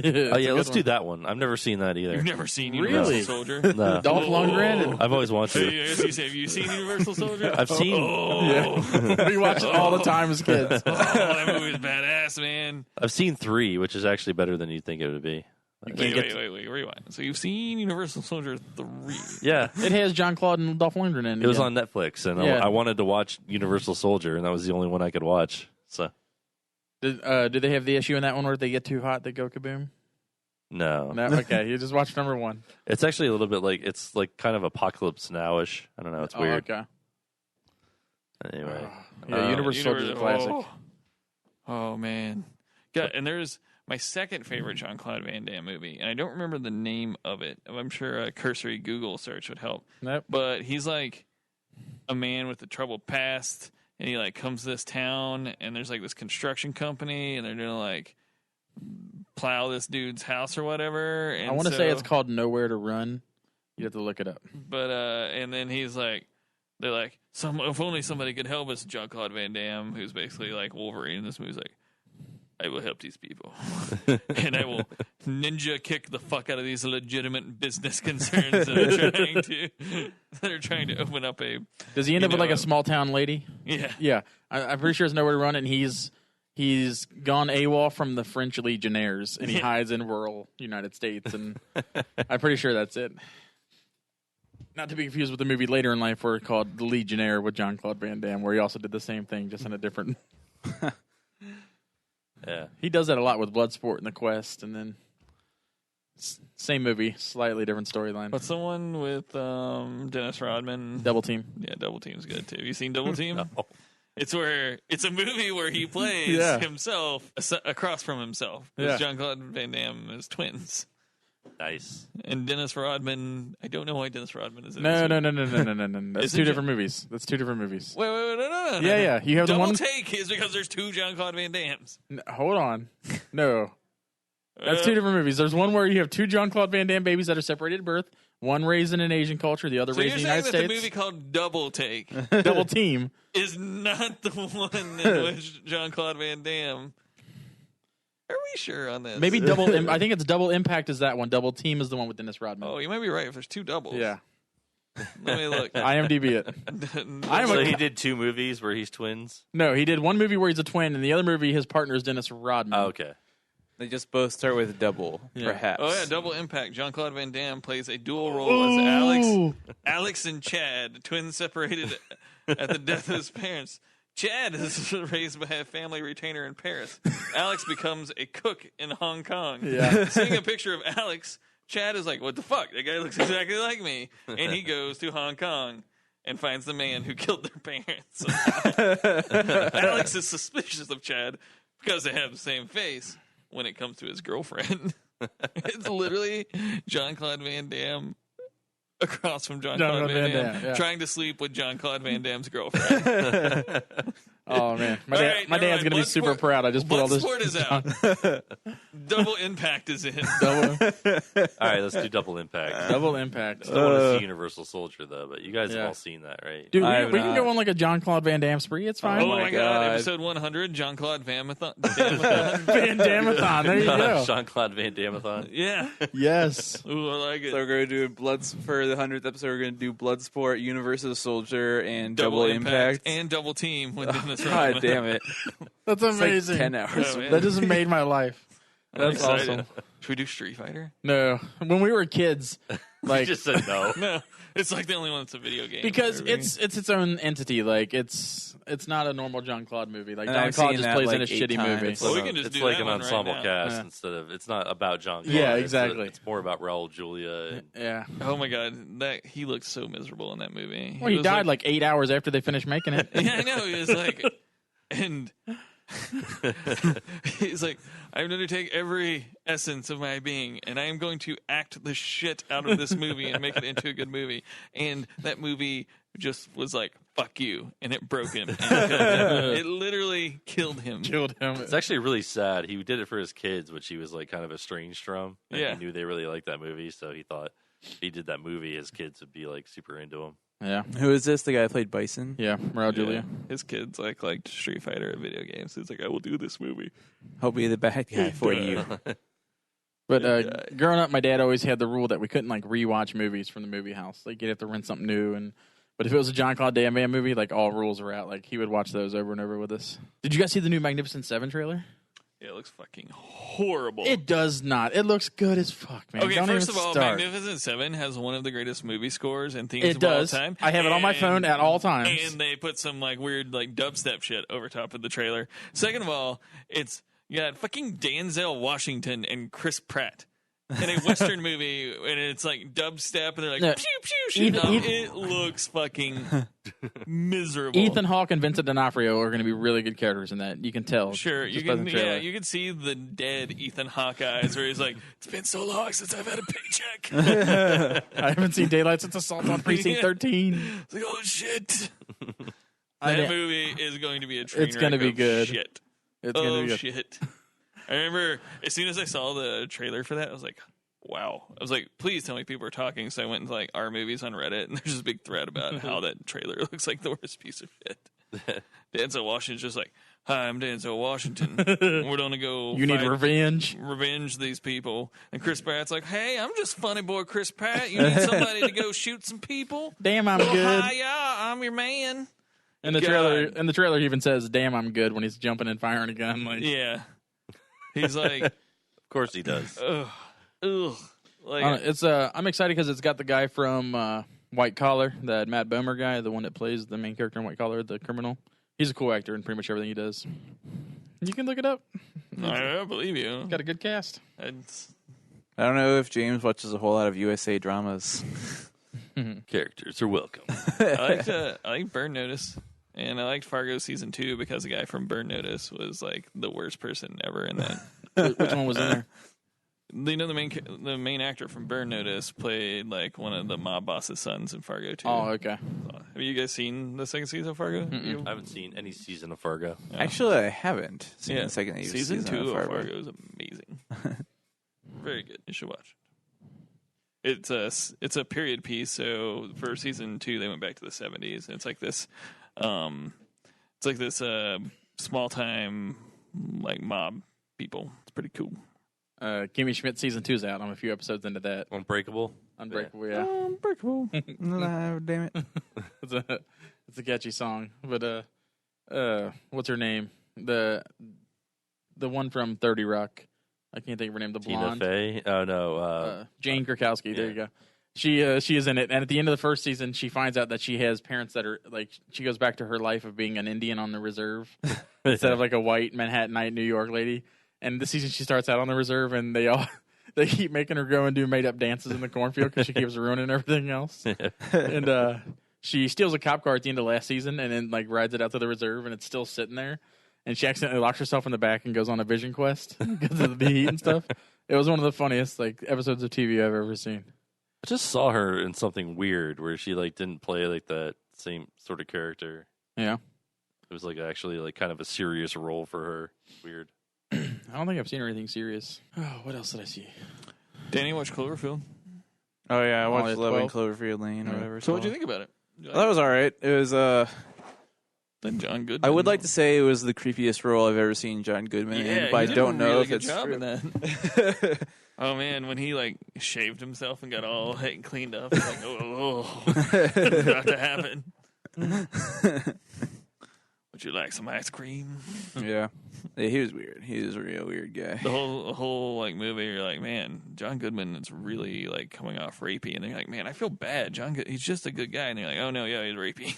Oh yeah, let's do that one. I've never seen that either. You've never seen Really? Universal Soldier? No. Dolph Lundgren. And I've always wanted to. Have you seen Universal Soldier? I've seen. we watched it all the time as kids. Oh, that movie was badass, man. I've seen 3, which is actually better than you'd think it would be. Wait, rewind. So you've seen Universal Soldier 3. Yeah, It has John Claude and Dolph Lundgren in it. it was yeah. on Netflix, and Yeah. I wanted to watch Universal Soldier, and that was the only one I could watch. So Did they have the issue in that one where if they get too hot, they go kaboom? no, No, okay. You just watched number 1. it's actually a little bit like it's like kind of Apocalypse Now-ish. I don't know. It's weird. Oh, okay. Anyway, Yeah, Universal Soldier's a classic. Oh man. Yeah, and there's my second favorite Jean-Claude Van Damme movie, and I don't remember the name of it. I'm sure a cursory Google search would help. Nope. But he's like a man with a troubled past, and he like comes to this town, and there's like this construction company, and they're gonna like plow this dude's house or whatever. And I want to say it's called Nowhere to Run. You have to look it up. But and then he's like, they're like, if only somebody could help us. Jean-Claude Van Damme, who's basically like Wolverine in this movie, is like, I will help these people, and I will ninja kick the fuck out of these legitimate business concerns that are trying to open up a. Does he end up with like a small town lady? Yeah. Yeah. I'm pretty sure it's Nowhere to Run, and he's gone AWOL from the French Legionnaires, and he hides in rural United States, and I'm pretty sure that's it. Not to be confused with the movie later in life where it's called The Legionnaire with Jean-Claude Van Damme, where he also did the same thing, just in a different... yeah. He does that a lot with Bloodsport and The Quest, and then same movie, slightly different storyline. What's the one with Dennis Rodman? Double Team. Yeah, Double Team's good too. You seen Double Team? No. It's a movie where he plays Yeah. himself across from himself. Yeah. Because Jean-Claude Van Damme is twins. Nice. And Dennis Rodman, I don't know why Dennis Rodman is in No. this. That's Is it two different movies. That's two different movies. Wait, no. Yeah. You have the Double one... take is because there's two Jean-Claude Van Dammes. Hold on. No. That's two different movies. There's one where you have two Jean-Claude Van Damme babies that are separated at birth. One raised in an Asian culture, the other So raised you're in the saying United that the movie States. called Double Take Double Team. is not the one in which Jean-Claude Van Damme... Are we sure on this? Maybe I think it's Double Impact is that one. Double Team is the one with Dennis Rodman. Oh, you might be right. If there's two doubles. Yeah. Let me look. IMDb it. I'm So a- he did 2 movies where he's twins. No, he did one movie where he's a twin, and the other movie his partner is Dennis Rodman. Oh, okay. They just both start with double, perhaps. Oh yeah, Double Impact. Jean-Claude Van Damme plays a dual role as Alex and Chad, twins separated at the death of his parents. Chad is raised by a family retainer in Paris. Alex becomes a cook in Hong Kong. Yeah. Seeing a picture of Alex, Chad is like, what the fuck? That guy looks exactly like me. And he goes to Hong Kong and finds the man who killed their parents. Alex is suspicious of Chad because they have the same face when it comes to his girlfriend. It's literally Jean-Claude Van Damme across from Jean-Claude Van Damme trying to sleep with Jean-Claude Van Damme's girlfriend. Oh man, my dad's gonna be super proud. I just put all this. Bloodsport is out. Double Impact is in. Double, All right, let's do Double Impact. Double Impact. I want to see Universal Soldier though, but you guys have all seen that, right? Dude, we can go on like a Jean-Claude Van Damme spree. It's fine. Oh my god! Episode 100, Jean-Claude Van Damme. Van Damme-a-thon. There you go. Jean-Claude Van Damme-a-thon. Yeah. Yes. Ooh, I like it. So we're going to do for the 100th episode. We're going to do Bloodsport, Universal Soldier, and Double Impact and Double Team within this God run. damn it! That's It's amazing. like 10 hours. Oh, man. That just made my life. I'm That's excited. awesome. Should we do Street Fighter? No, when we were kids, You like just said no. No, it's like the only one that's a video game. because Everything. it's its own entity. Like it's not a normal Jean-Claude movie. Like And I've Jean-Claude seen just that, plays in a like, 8 shitty movie. times. Well, we can just it's do like that an one right ensemble now. cast Yeah. instead of. It's not about John. Yeah, It's exactly. It's more about Raul Julia. And, Yeah. Oh my god, that he looked so miserable in that movie. Well, he was died like 8 hours after they finished making it. yeah, I know. He was like, and he's like, I'm going to take every essence of my being, and I am going to act the shit out of this movie and make it into a good movie. And that movie just was like, fuck you, and it broke him. And it killed him. It literally killed him. Killed him. It's actually really sad. He did it for his kids, which he was like kind of estranged from. And Yeah. he knew they really liked that movie, so he thought if he did that movie, his kids would be like super into him. Yeah. Who is this? The guy who played Bison? Yeah. Raul Julia. His kids liked Street Fighter and video games. He's like, I will do this movie. I'll be the bad guy for you. But growing up, my dad always had the rule that we couldn't like rewatch movies from the movie house. Like you'd have to rent something new. But if it was a Jean-Claude Van Damme movie, like all rules were out. Like he would watch those over and over with us. Did you guys see the new Magnificent Seven trailer? Yeah, it looks fucking horrible. It does not. It looks good as fuck, man. Okay, Don't first of even all, start. Magnificent Seven has one of the greatest movie scores and themes It of does. all time. I have it on my phone at all times. And they put some like weird like dubstep shit over top of the trailer. Second of all, you got fucking Denzel Washington and Chris Pratt in a Western movie, and it's like dubstep, and they're like No. pew pew shooting Ethan- up. It looks fucking miserable. Ethan Hawke and Vincent D'Onofrio are going to be really good characters in that. You can tell. Sure, you just by can. the trailer. Yeah, you can see the dead Ethan Hawke eyes, where he's like, "It's been so long since I've had a paycheck." I haven't seen Daylight since Assault on Precinct 13. It's like, oh shit! I That know. movie is going to be a train It's gonna wreck be of good. Shit. It's going to be good. Shit. I remember as soon as I saw the trailer for that, I was like, wow. I was like, please tell me people are talking. So I went into like our movies on Reddit, and there's this big thread about how that trailer looks like the worst piece of shit. Denzel Washington's just like, hi, I'm Denzel Washington. We're going to go You need revenge. revenge these people. And Chris Pratt's like, hey, I'm just funny boy Chris Pratt. You need somebody to go shoot some people? Damn, I'm Well, good. hi, yeah, I'm your man. And the God. trailer even says, "Damn, I'm good" when he's jumping and firing a gun. Like, Yeah. He's like, Of course he does. ugh. Like, I'm excited because it's got the guy from White Collar, that Matt Bomer guy, the one that plays the main character in White Collar, the criminal. He's a cool actor in pretty much everything he does. You can look it up. I believe you. Got a good cast. It's, I don't know if James watches a whole lot of USA dramas. Characters are welcome. I like Burn Notice, and I liked Fargo season 2 because the guy from Burn Notice was like the worst person ever in that. Which one was in there? You know, the main actor from Burn Notice played like one of the mob boss's sons in Fargo 2. Oh, okay. Have you guys seen the second season of Fargo? I haven't seen any season of Fargo. Actually, I haven't seen Yeah, the second season 2 of of Fargo is amazing. Very good. You should watch it. It's a period piece. So for season 2, they went back to the 70s. And it's like this, small time like mob people. It's pretty cool. Kimmy Schmidt season 2's out. I'm a few episodes into that. Unbreakable. Unbreakable, yeah. Unbreakable. No, damn it. It's a catchy song. But what's her name? The one from 30 Rock. I can't think of her name. The Tina blonde. Fey. Oh no. Jane Krakowski. There yeah. you go. She is in it, and at the end of the first season, she finds out that she has parents that are like. She goes back to her life of being an Indian on the reserve instead of like a white Manhattanite New York lady. And this season, she starts out on the reserve, and they all they keep making her go and do made up dances in the cornfield because she keeps ruining everything else. And she steals a cop car at the end of last season and then like rides it out to the reserve and it's still sitting there. And she accidentally locks herself in the back and goes on a vision quest because of the heat and stuff. It was one of the funniest like episodes of TV I've ever seen. I just saw her in something weird where she like didn't play like that same sort of character. Yeah. It was like actually like kind of a serious role for her. Weird. I don't think I've seen her anything serious. Oh, what else did I see? Danny watched Cloverfield. Oh yeah, I watched 11 Cloverfield Lane or whatever. So what'd you think about it? That was all right. It was Then John Goodman. I would like to say it was the creepiest role I've ever seen John Goodman in, but I don't know if it's job true. in that. Oh man, when he like shaved himself and got all cleaned up, like, oh, what's about to happen? Would you like some ice cream? Yeah, he was weird. He was a real weird guy. The whole like movie, you're like, man, John Goodman is really like coming off rapey, and they're like, man, I feel bad. He's just a good guy, and they're like, oh no, yeah, he's rapey.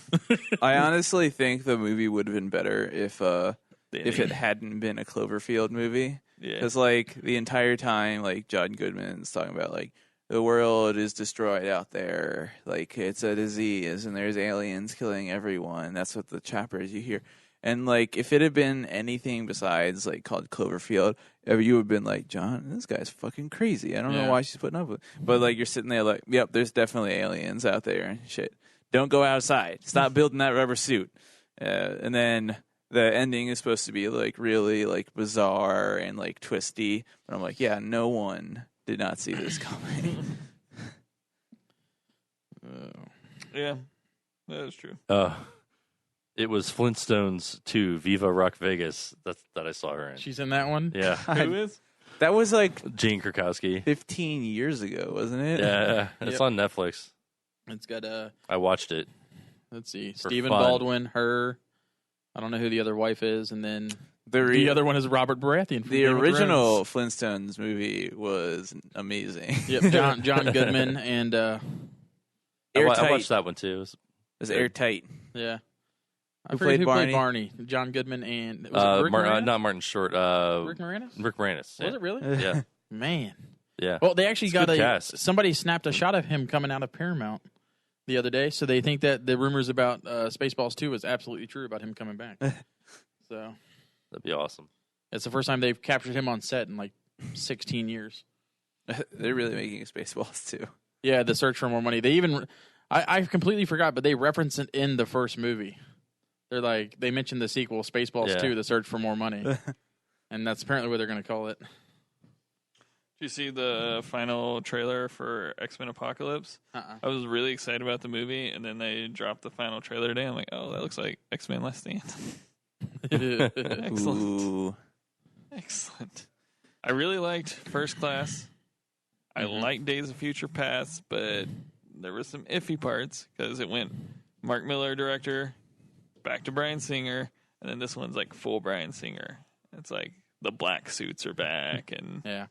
I honestly think the movie would have been better if it hadn't been a Cloverfield movie. Yeah, because like the entire time, like John Goodman's talking about like the world is destroyed out there, like it's a disease, and there's aliens killing everyone. That's what the choppers you hear. And like if it had been anything besides like called Cloverfield, you would have been like, John, this guy's fucking crazy. I don't know why she's putting up with it. But like you're sitting there like, yep, there's definitely aliens out there and shit. Don't go outside. Stop building that rubber suit. And then the ending is supposed to be like really like bizarre and like twisty. But I'm like, yeah, no one did not see this coming. yeah, that is true. It was Flintstones 2, Viva Rock Vegas, that I saw her in. She's in that one? Yeah. Who is? That was like Gene Krakowski. 15 years ago, wasn't it? Yeah, it's on Netflix. It's got I watched it. let's see, For Stephen fun. Baldwin, her. I don't know who the other wife is, and then The the other one is Robert Baratheon. From The Game of original Thrones. Flintstones movie was amazing. Yep, John Goodman and I Airtight. watched that one too. It was airtight. yeah. I Who forget played who Barney? played Barney. John Goodman and was it Rick Moranis? Not Martin Short. Rick Moranis? Rick Moranis. Was it really? Yeah. Man. Yeah. Well, they actually It's got good cast. somebody snapped a shot of him coming out of Paramount the other day, so they think that the rumors about Spaceballs 2 is absolutely true about him coming back. So That'd be awesome. it's the first time they've captured him on set in like 16 years. They're really making a Spaceballs too. Yeah, The Search for More Money. They even I completely forgot, but they reference it in the first movie. They're like they mentioned the sequel, Spaceballs 2, The Search for More Money, and that's apparently what they're going to call it. Did you see the final trailer for X-Men Apocalypse? I was really excited about the movie, and then they dropped the final trailer today. I'm like, oh, that looks like X-Men Last Stand. Excellent. Ooh. Excellent. I really liked First Class. I liked Days of Future Past, but there were some iffy parts because it went Mark Miller, director, back to Bryan Singer, and then this one's like full Bryan Singer. It's like the black suits are back, and Yeah.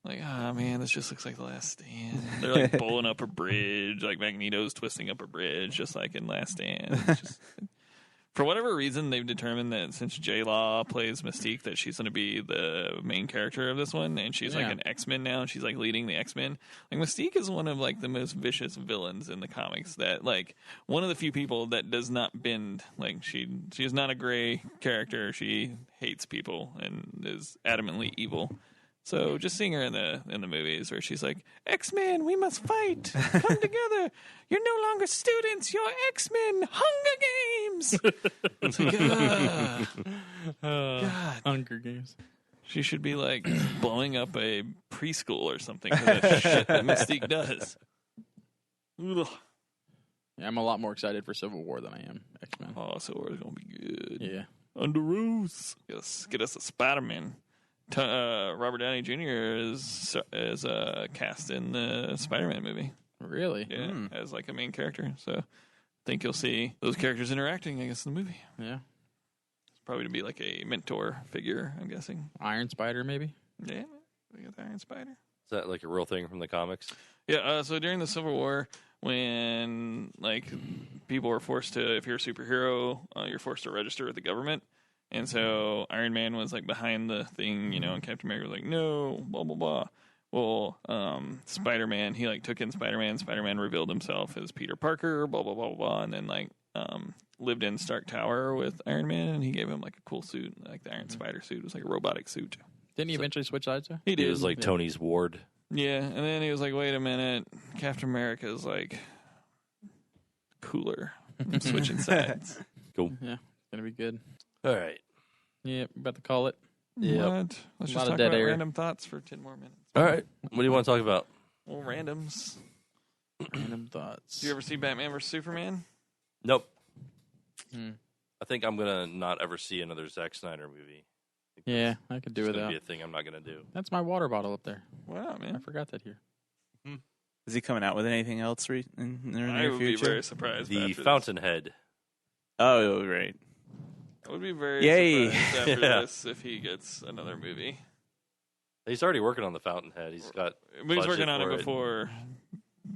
like, oh man, this just looks like The Last Stand. They're like bowling up a bridge, like Magneto's twisting up a bridge, just like in Last Stand. It's just, for whatever reason, they've determined that since J-Law plays Mystique, that she's going to be the main character of this one, and she's like an X-Men now, and she's like leading the X-Men. Like Mystique is one of like the most vicious villains in the comics. That like one of the few people that does not bend. Like she's not a gray character. She hates people and is adamantly evil. So just seeing her in the movies where she's like, X-Men, we must fight. Come together. You're no longer students. You're X-Men. Hunger Games. It's like, God. Hunger Games. She should be like blowing up a preschool or something for the shit that Mystique does. Ugh. Yeah, I'm a lot more excited for Civil War than I am X-Men. Oh, so it's going to be good. Yeah. Under Ruth. Get us a Spider-Man. Robert Downey Jr. is cast in the Spider-Man movie. Really? Yeah, as like a main character. So I think you'll see those characters interacting, I guess, in the movie. Yeah. It's probably to be like a mentor figure, I'm guessing. Iron Spider, maybe? Yeah, we got the Iron Spider. Is that like a real thing from the comics? Yeah, so during the Civil War, when like people were forced to, if you're a superhero, you're forced to register with the government. And so Iron Man was like behind the thing, and Captain America was like, no, blah, blah, blah. well, Spider-Man, he like took in Spider-Man. Spider-Man revealed himself as Peter Parker, blah blah blah blah, and then like lived in Stark Tower with Iron Man, and he gave him like a cool suit, like the Iron Spider suit. It was like a robotic suit. Didn't he eventually switch sides? He did. It was like Tony's ward. Yeah, and then he was like, "Wait a minute, Captain America is like cooler." I'm switching sides. Cool. Yeah, it's gonna be good. All right. Yeah, about to call it. Yeah. What? Let's A just lot of talk dead about air. random thoughts for 10 more minutes. All right. What do you want to talk about? Well, randoms. Random thoughts. Do you ever see Batman vs Superman? Nope. Hmm. I think I'm gonna not ever see another Zack Snyder movie. Yeah, I could do It's gonna without. be a thing I'm not gonna do. That's my water bottle up there. Wow, I man. forgot that here. Is he coming out with anything else in the I near would be future? very surprised. The after Fountainhead. Oh, right. This. I would be very Yay. surprised after Yeah. this if he gets another movie. He's already working on the Fountainhead. He's got. But he's budget working on for it before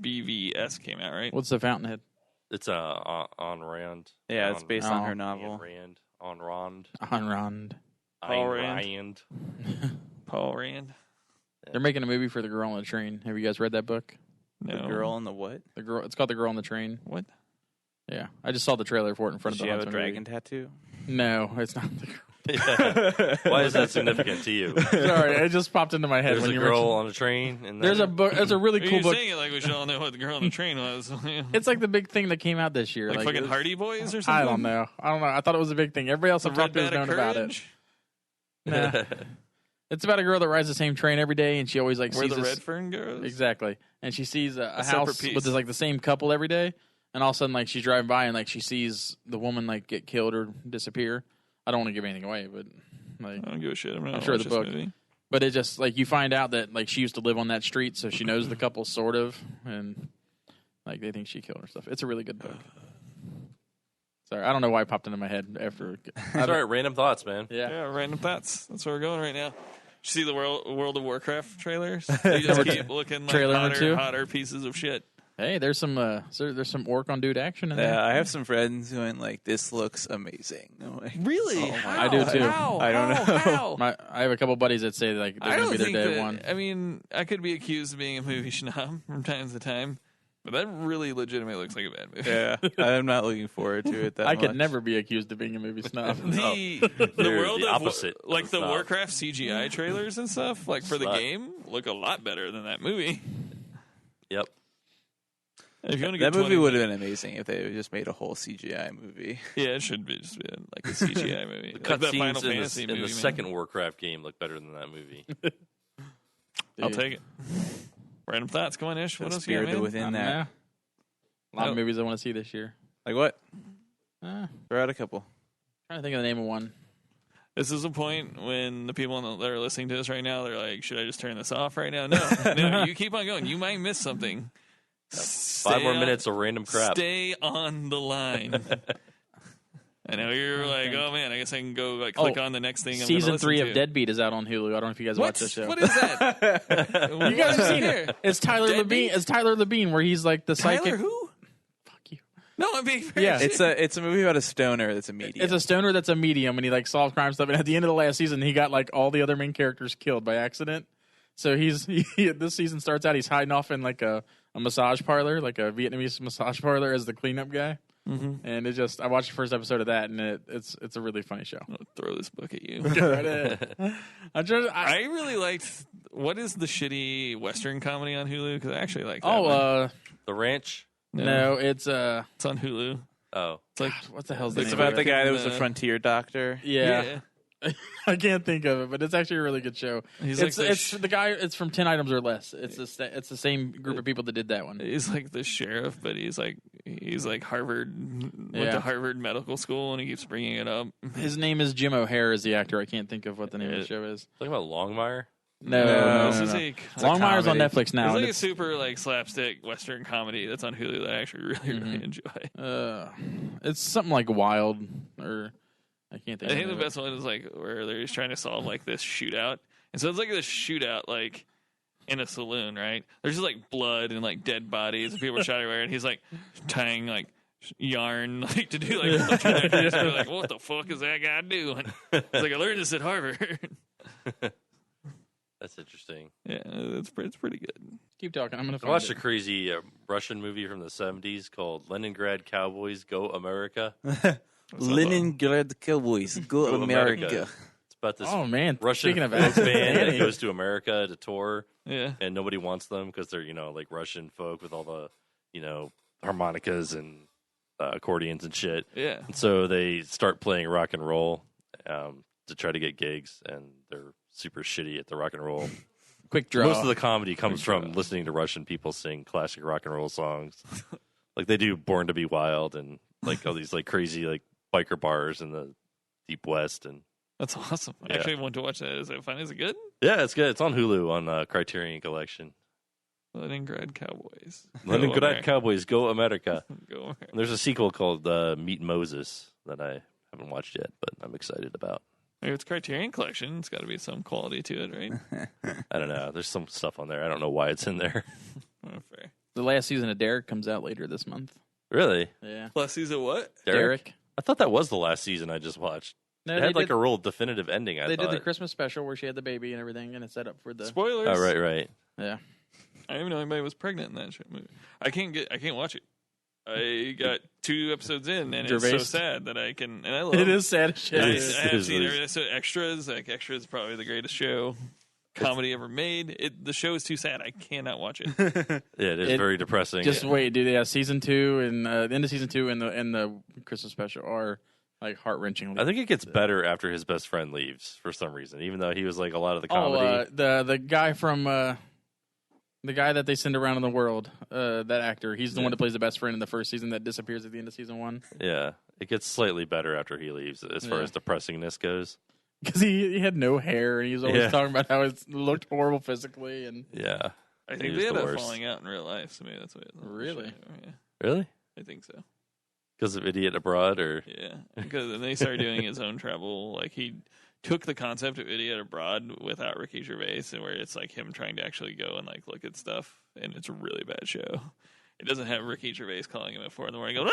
BVS came out, right? What's the Fountainhead? It's on Rand. Yeah, it's based on her Oh. novel. Rand on Rand. Rand. Paul Ayn Rand. Paul Rand. They're making a movie for The Girl on the Train. Have you guys read that book? No. The girl in the what? The girl. It's called The Girl on the Train. What? Yeah, I just saw the trailer for it in front Does of she the have a Huntsman dragon tattoo? movie. No, it's not the girl. Yeah. Why is that significant to you? Sorry, it just popped into my head There's when a you girl mentioned. on a train. And There's a book. There's a really cool You're book. saying it like we should all know what the girl on the train was. It's like the big thing that came out this year. like it fucking was- Hardy Boys or something? I don't know. I thought it was a big thing. Everybody else The I've Red talked to has Bat of known about it. Courage? Nah. It's about a girl that rides the same train every day, and she always like Where sees the this, Red Fern goes? exactly, and she sees a separate house piece. with this, like the same couple every day, and all of a sudden like she's driving by and like she sees the woman like get killed or disappear. I don't want to give anything away, but like, I don't give a shit. I'm not sure watch the this book. movie. but it just like you find out that like she used to live on that street, so she knows the couple sort of, and like they think she killed her stuff. It's a really good book. Sorry, I don't know why it popped into my head after. Sorry, random thoughts, man. Yeah. Yeah, random thoughts. That's where we're going right now. You see the World of Warcraft trailers? They just keep looking like Trailer number two? hotter pieces of shit. Hey, there's some orc on dude action in there. Yeah, I have some friends going like, "This looks amazing." I'm like, Really? How? I do too. How? I don't know. How? I have a couple buddies that say like they're I gonna don't be their think day that, one. I mean, I could be accused of being a movie snob from time to time, but that really legitimately looks like a bad movie. Yeah, I'm not looking forward to it that I much. could never be accused of being a movie snob. The You're world the of opposite like of the snob. Warcraft CGI trailers and stuff, like for the Slut. game, look a lot better than that movie. Yep. If you want to That get movie 20 would have been amazing if they just made a whole CGI movie. Yeah, it should be just be like a CGI movie. The Like that Final cutscenes in Fantasy the movie. man. second Warcraft game look better than that movie. I'll take it. Random thoughts. Come on, Ish. What The else you got, Spirited man? Within that. Yeah. A lot of Oh. movies I want to see this year. Like what? Trying Throw out a couple. to think of the name of one. This is a point when the people that are listening to this right now, they're like, should I just turn this off right now? No. No, you keep on going. You might miss something. 5 more minutes of random crap. Stay on the line. I know you're like, oh man, I guess I can go like click Oh, on the next thing. I'm gonna Season listen 3 to. of Deadbeat is out on Hulu. I don't know if you guys What? watch this show. What is that? You guys have seen it? It's Tyler Deadbeat? Labine. It's Tyler Labine, where he's like the psychic. Tyler who? Fuck you. No, I'm being very Yeah. It's a movie about a stoner that's a medium. It's a stoner that's a medium, and he like solves crime stuff. And at the end of the last season, he got like all the other main characters killed by accident. So this season starts out, he's hiding off in like a massage parlor, like a Vietnamese massage parlor, as the cleanup guy. Mhm. And it just, I watched the first episode of that, and it's a really funny show. I'll throw this book at you. I I really liked. What is the shitty Western comedy on Hulu? Because I actually like that. oh, one. The Ranch? no, it's it's on Hulu. Oh. It's like what the hell's the It's name about of the it? guy that was a The- frontier doctor. Yeah. I can't think of it, but it's actually a really good show. He's It's like it's the guy. It's from 10 Items or Less. It's the same group of people that did that one. He's like the sheriff, but he's like Harvard, went Yeah. to Harvard Medical School, and he keeps bringing it up. His name is Jim O'Hare. Is the actor? I can't think of what the name of the show is. Talking about Longmire? No, this is no. a Longmire's on comedy. Netflix now. It's and like a it's- super like slapstick Western comedy that's on Hulu that I actually really enjoy. It's something like Wild, or I can't think. I think of the best one is like where they're just trying to solve like this shootout, and so it's like this shootout like in a saloon, right? There's just like blood and like dead bodies, and people are shot everywhere, and he's like tying like yarn like to do like electronic. They're like, what the fuck is that guy doing? It's like I learned this at Harvard. That That's interesting. Yeah, it's pretty good. Keep talking. I'm gonna. I watched a crazy Russian movie from the 70s called Leningrad Cowboys Go America. Leningrad Cowboys Go America. It's about this Russian folk band that goes to America to tour. Yeah, and nobody wants them because they're like Russian folk with all the harmonicas and accordions and shit. Yeah, and so they start playing rock and roll to try to get gigs, and they're super shitty at the rock and roll. Quick draw. Most of the comedy comes from listening to Russian people sing classic rock and roll songs. Like they do "Born to Be Wild" and like all these like crazy like biker bars in the Deep West, and that's awesome. I actually want to watch that. Is it fun? Is it good? Yeah, it's good. It's on Hulu on Criterion Collection. Leningrad Cowboys. Leningrad Cowboys Go America. Go America. There's a sequel called Meet Moses that I haven't watched yet, but I'm excited about. Maybe it's Criterion Collection. It's got to be some quality to it, right? I don't know. There's some stuff on there. I don't know why it's in there. Fair. The last season of Derek comes out later this month. Really? Yeah. Last season what? Derek? I thought that was the last season I just watched. No, it had like a real definitive ending, I thought. They did the Christmas special where she had the baby and everything, and it's set up for the... Spoilers! Oh, right. Yeah. I didn't even know anybody was pregnant in that movie. I can't watch it. I got 2 episodes in, and it's so sad that I can... And I love it. Is sad as shit. I have seen everything. So Extras. Like, Extras is probably the greatest show comedy ever made. The show is too sad. I cannot watch it. Yeah, it is very depressing. Just wait, dude. Yeah, season 2 and the end of season 2 and the Christmas special are like heart-wrenching. I think it gets better after his best friend leaves for some reason, even though he was like a lot of the comedy. The guy from the guy that they send around in the world, that actor, he's the one that plays the best friend in the first season that disappears at the end of season 1. Yeah, it gets slightly better after he leaves as far as depressingness goes. Because he had no hair, and he was always talking about how it looked horrible physically. And yeah, I think they had a falling out in real life. So maybe that's what. Really? Yeah. Really? I think so. Because of Idiot Abroad, or because then they started doing his own travel. Like he took the concept of Idiot Abroad without Ricky Gervais, and where it's like him trying to actually go and like look at stuff, and it's a really bad show. It doesn't have Ricky Gervais calling him at 4 a.m. going,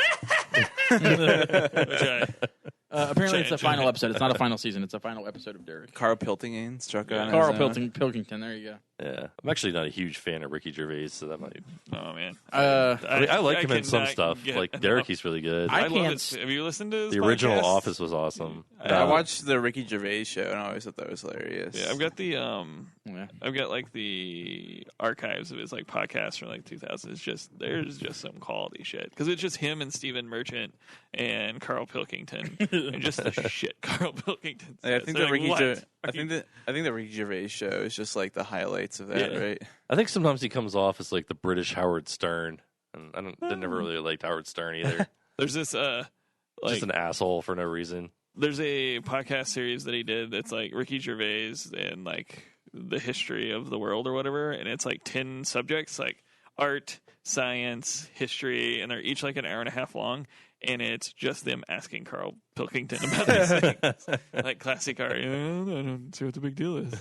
apparently it's the final episode. It's not a final season. It's a final episode of Derek. Carl Pilkington struck on. Carl Pilkington. There you go. Yeah, I'm actually not a huge fan of Ricky Gervais, so that might. Oh man, I like him in some stuff. Like Derek, he's really good. I love it. Have you listened to the original Office? Was awesome. I watched the Ricky Gervais show, and I always thought that was hilarious. Yeah, I've got the I've got like the archives of his like podcasts from like 2000. It's just there's just some quality shit because it's just him and Stephen Merchant and Carl Pilkington and just the shit Carl Pilkington says. I think the Ricky Gervais show is just like the highlights of that, right? I think sometimes he comes off as like the British Howard Stern, and I never really liked Howard Stern either. There's this just an asshole for no reason. There's a podcast series that he did that's like Ricky Gervais and like the history of the world or whatever, and it's like 10 subjects like art, science, history, and they're each like an hour and a half long, and it's just them asking Carl Pilkington about these things. Like classic art. I don't see what the big deal is.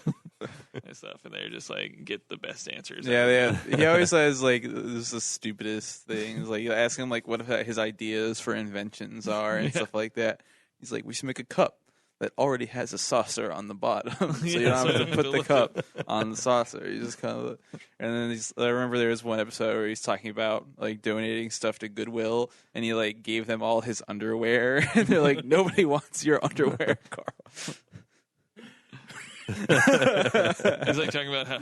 And stuff, and they're just like get the best answers. Yeah. He always says like this is the stupidest things. Like you ask him like what his ideas for inventions are and stuff like that. He's like, we should make a cup that already has a saucer on the bottom, so you don't have to put the cup on the saucer. You just kind of, and then I remember there was one episode where he's talking about like donating stuff to Goodwill, and he like gave them all his underwear, and they're like, nobody wants your underwear, Carl. He's like talking about how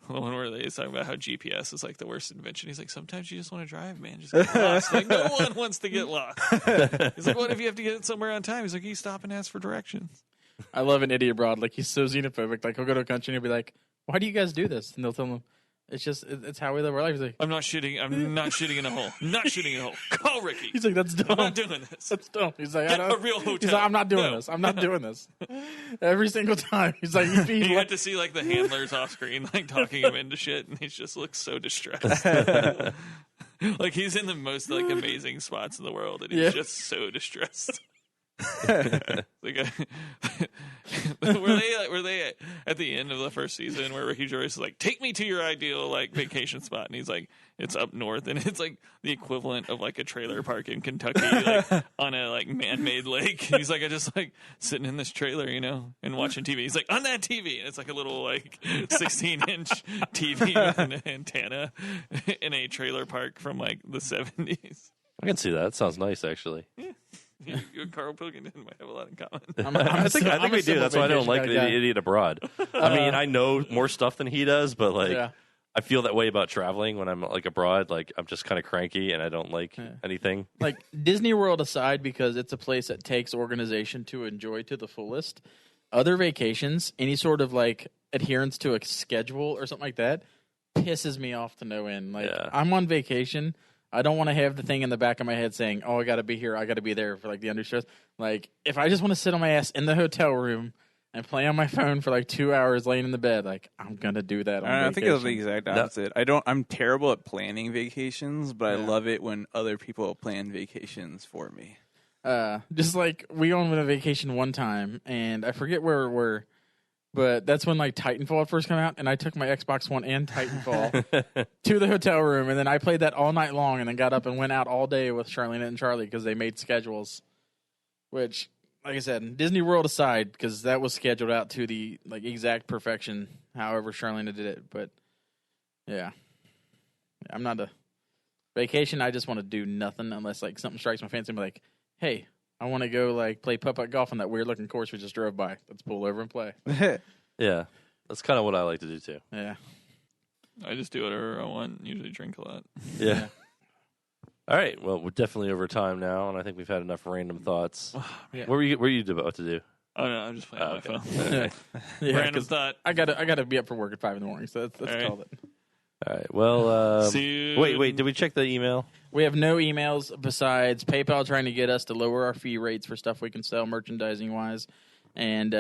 the one where he's talking about how GPS is like the worst invention. He's like, sometimes you just want to drive, man. Just get lost. Like no one wants to get lost. He's like, what if you have to get somewhere on time? He's like, you stop and ask for directions. I love an Idiot Abroad. Like he's so xenophobic. Like he'll go to a country and he'll be like, why do you guys do this? And they'll tell him, it's how we live our life. He's like, I'm not shitting in a hole. Not shitting in a hole. Call Ricky. He's like, that's dumb. I'm not doing this. That's dumb. He's like, get a real hotel. He's like, I'm not doing this. I'm not doing this. Every single time. He's like, you get to see like the handlers off screen, like talking him into shit, and he just looks so distressed. Like he's in the most like amazing spots in the world, and he's just so distressed. Like were they at the end of the first season where Ricky Gervais is like, take me to your ideal like vacation spot, and he's like, it's up north, and it's like the equivalent of like a trailer park in Kentucky, like on a like man-made lake. He's like, I just like sitting in this trailer, you know, and watching TV. He's like, on that TV, and it's like a little like 16-inch TV with an antenna in a trailer park from like the 70s. I can see that. That sounds nice, actually. Yeah. You and Carl Pilkington might have a lot in common. I think we do. That's why I don't like the Idiot Abroad. I mean, I know more stuff than he does, but like, I feel that way about traveling when I'm like abroad. Like, I'm just kind of cranky and I don't like anything. Like Disney World aside, because it's a place that takes organization to enjoy to the fullest. Other vacations, any sort of like adherence to a schedule or something like that, pisses me off to no end. Like, I'm on vacation. I don't want to have the thing in the back of my head saying, oh, I got to be here, I got to be there for like the understress. Like, if I just want to sit on my ass in the hotel room and play on my phone for like 2 hours laying in the bed, like, I'm going to do that on vacation. I think it's the exact opposite. I'm terrible at planning vacations, but I love it when other people plan vacations for me. Just like we went on a vacation one time, and I forget where we were, but that's when like Titanfall had first came out, and I took my Xbox One and Titanfall to the hotel room, and then I played that all night long, and then got up and went out all day with Charlene and Charlie because they made schedules. Which, like I said, Disney World aside, because that was scheduled out to the like exact perfection, however Charlene did it. But yeah, I'm not a vacation. I just want to do nothing unless like something strikes my fancy. I'm like, hey, I want to go like play putt-putt golf on that weird-looking course we just drove by. Let's pull over and play. Yeah, that's kind of what I like to do too. Yeah, I just do whatever I want. Usually drink a lot. Yeah. All right. Well, we're definitely over time now, and I think we've had enough random thoughts. What were you about to do? Oh no, I'm just playing on my phone. Yeah, Random thought. I gotta be up for work at 5 a.m, so that's right. called it. All right. Well, See you. wait. Did we check the email? We have no emails besides PayPal trying to get us to lower our fee rates for stuff we can sell merchandising wise, and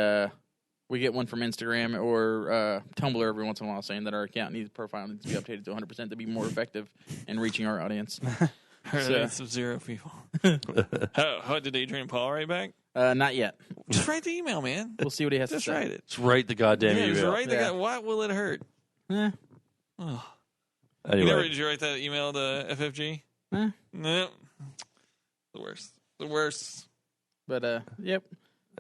we get one from Instagram or Tumblr every once in a while saying that our account profile needs to be updated to 100% to be more effective in reaching our audience. That's some zero people. How did Adrian Paul write back? Not yet. Just write the email, man. We'll see what he has to say. Just write it. Just write the goddamn email. Just write the guy. What will it hurt? Oh. Anyway. Did you write that email to FFG? No. The worst. But, yep.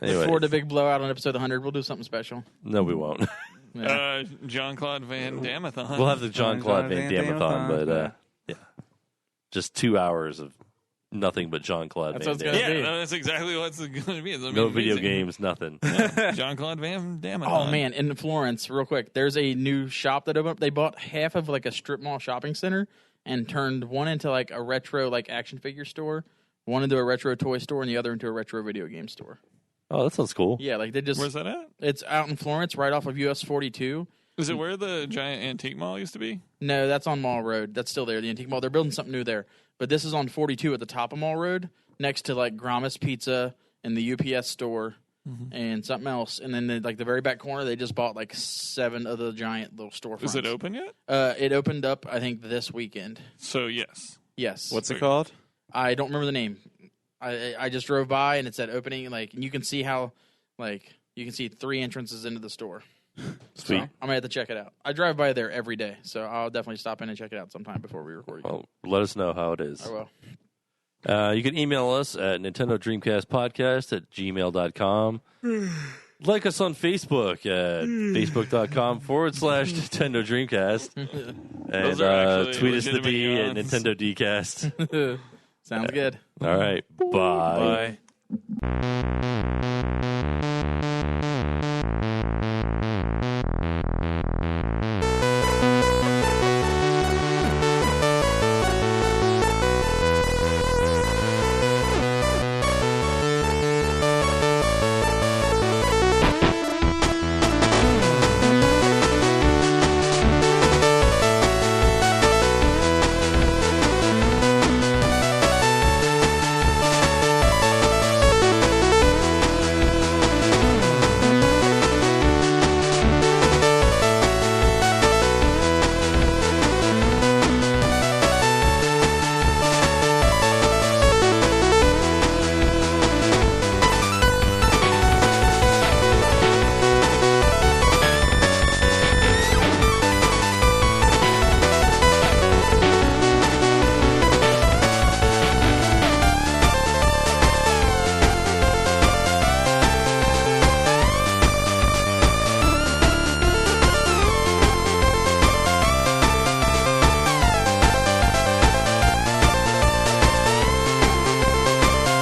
Anyway. Look forward to big blowout on episode 100. We'll do something special. No, we won't. Jean-Claude Van Damme-a-thon. We'll have the Jean-Claude Van Damme-a-thon, but yeah. Just 2 hours of nothing but Jean-Claude Van Damme. Yeah, that's exactly what it's going to be. No video games, nothing. Jean-Claude Van Damme-a-thon. Oh, man. In Florence, real quick, there's a new shop that opened up. They bought half of like a strip mall shopping center and turned one into like a retro like action figure store, one into a retro toy store, and the other into a retro video game store. Oh, that sounds cool. Yeah, like they just... Where's that at? It's out in Florence, right off of US 42. Is it where the giant antique mall used to be? No, that's on Mall Road. That's still there, the antique mall. They're building something new there. But this is on 42 at the top of Mall Road, next to like Gromma's Pizza and the UPS store and something else. And then like the very back corner, they just bought like 7 of the giant little storefronts. Is it open yet? It opened up, I think, this weekend. So, yes. Yes. What's it called? I don't remember the name. I just drove by and it said opening, like, and you can see how, like, you can see 3 entrances into the store. Sweet. So I'm going to have to check it out. I drive by there every day, so I'll definitely stop in and check it out sometime before we record again. Well, let us know how it is. I will. You can email us at Nintendo Dreamcast Podcast at gmail.com. Like us on Facebook at facebook.com/Nintendo Dreamcast. And tweet us the D at Nintendo Dcast. Sounds good. All right. Bye. Bye.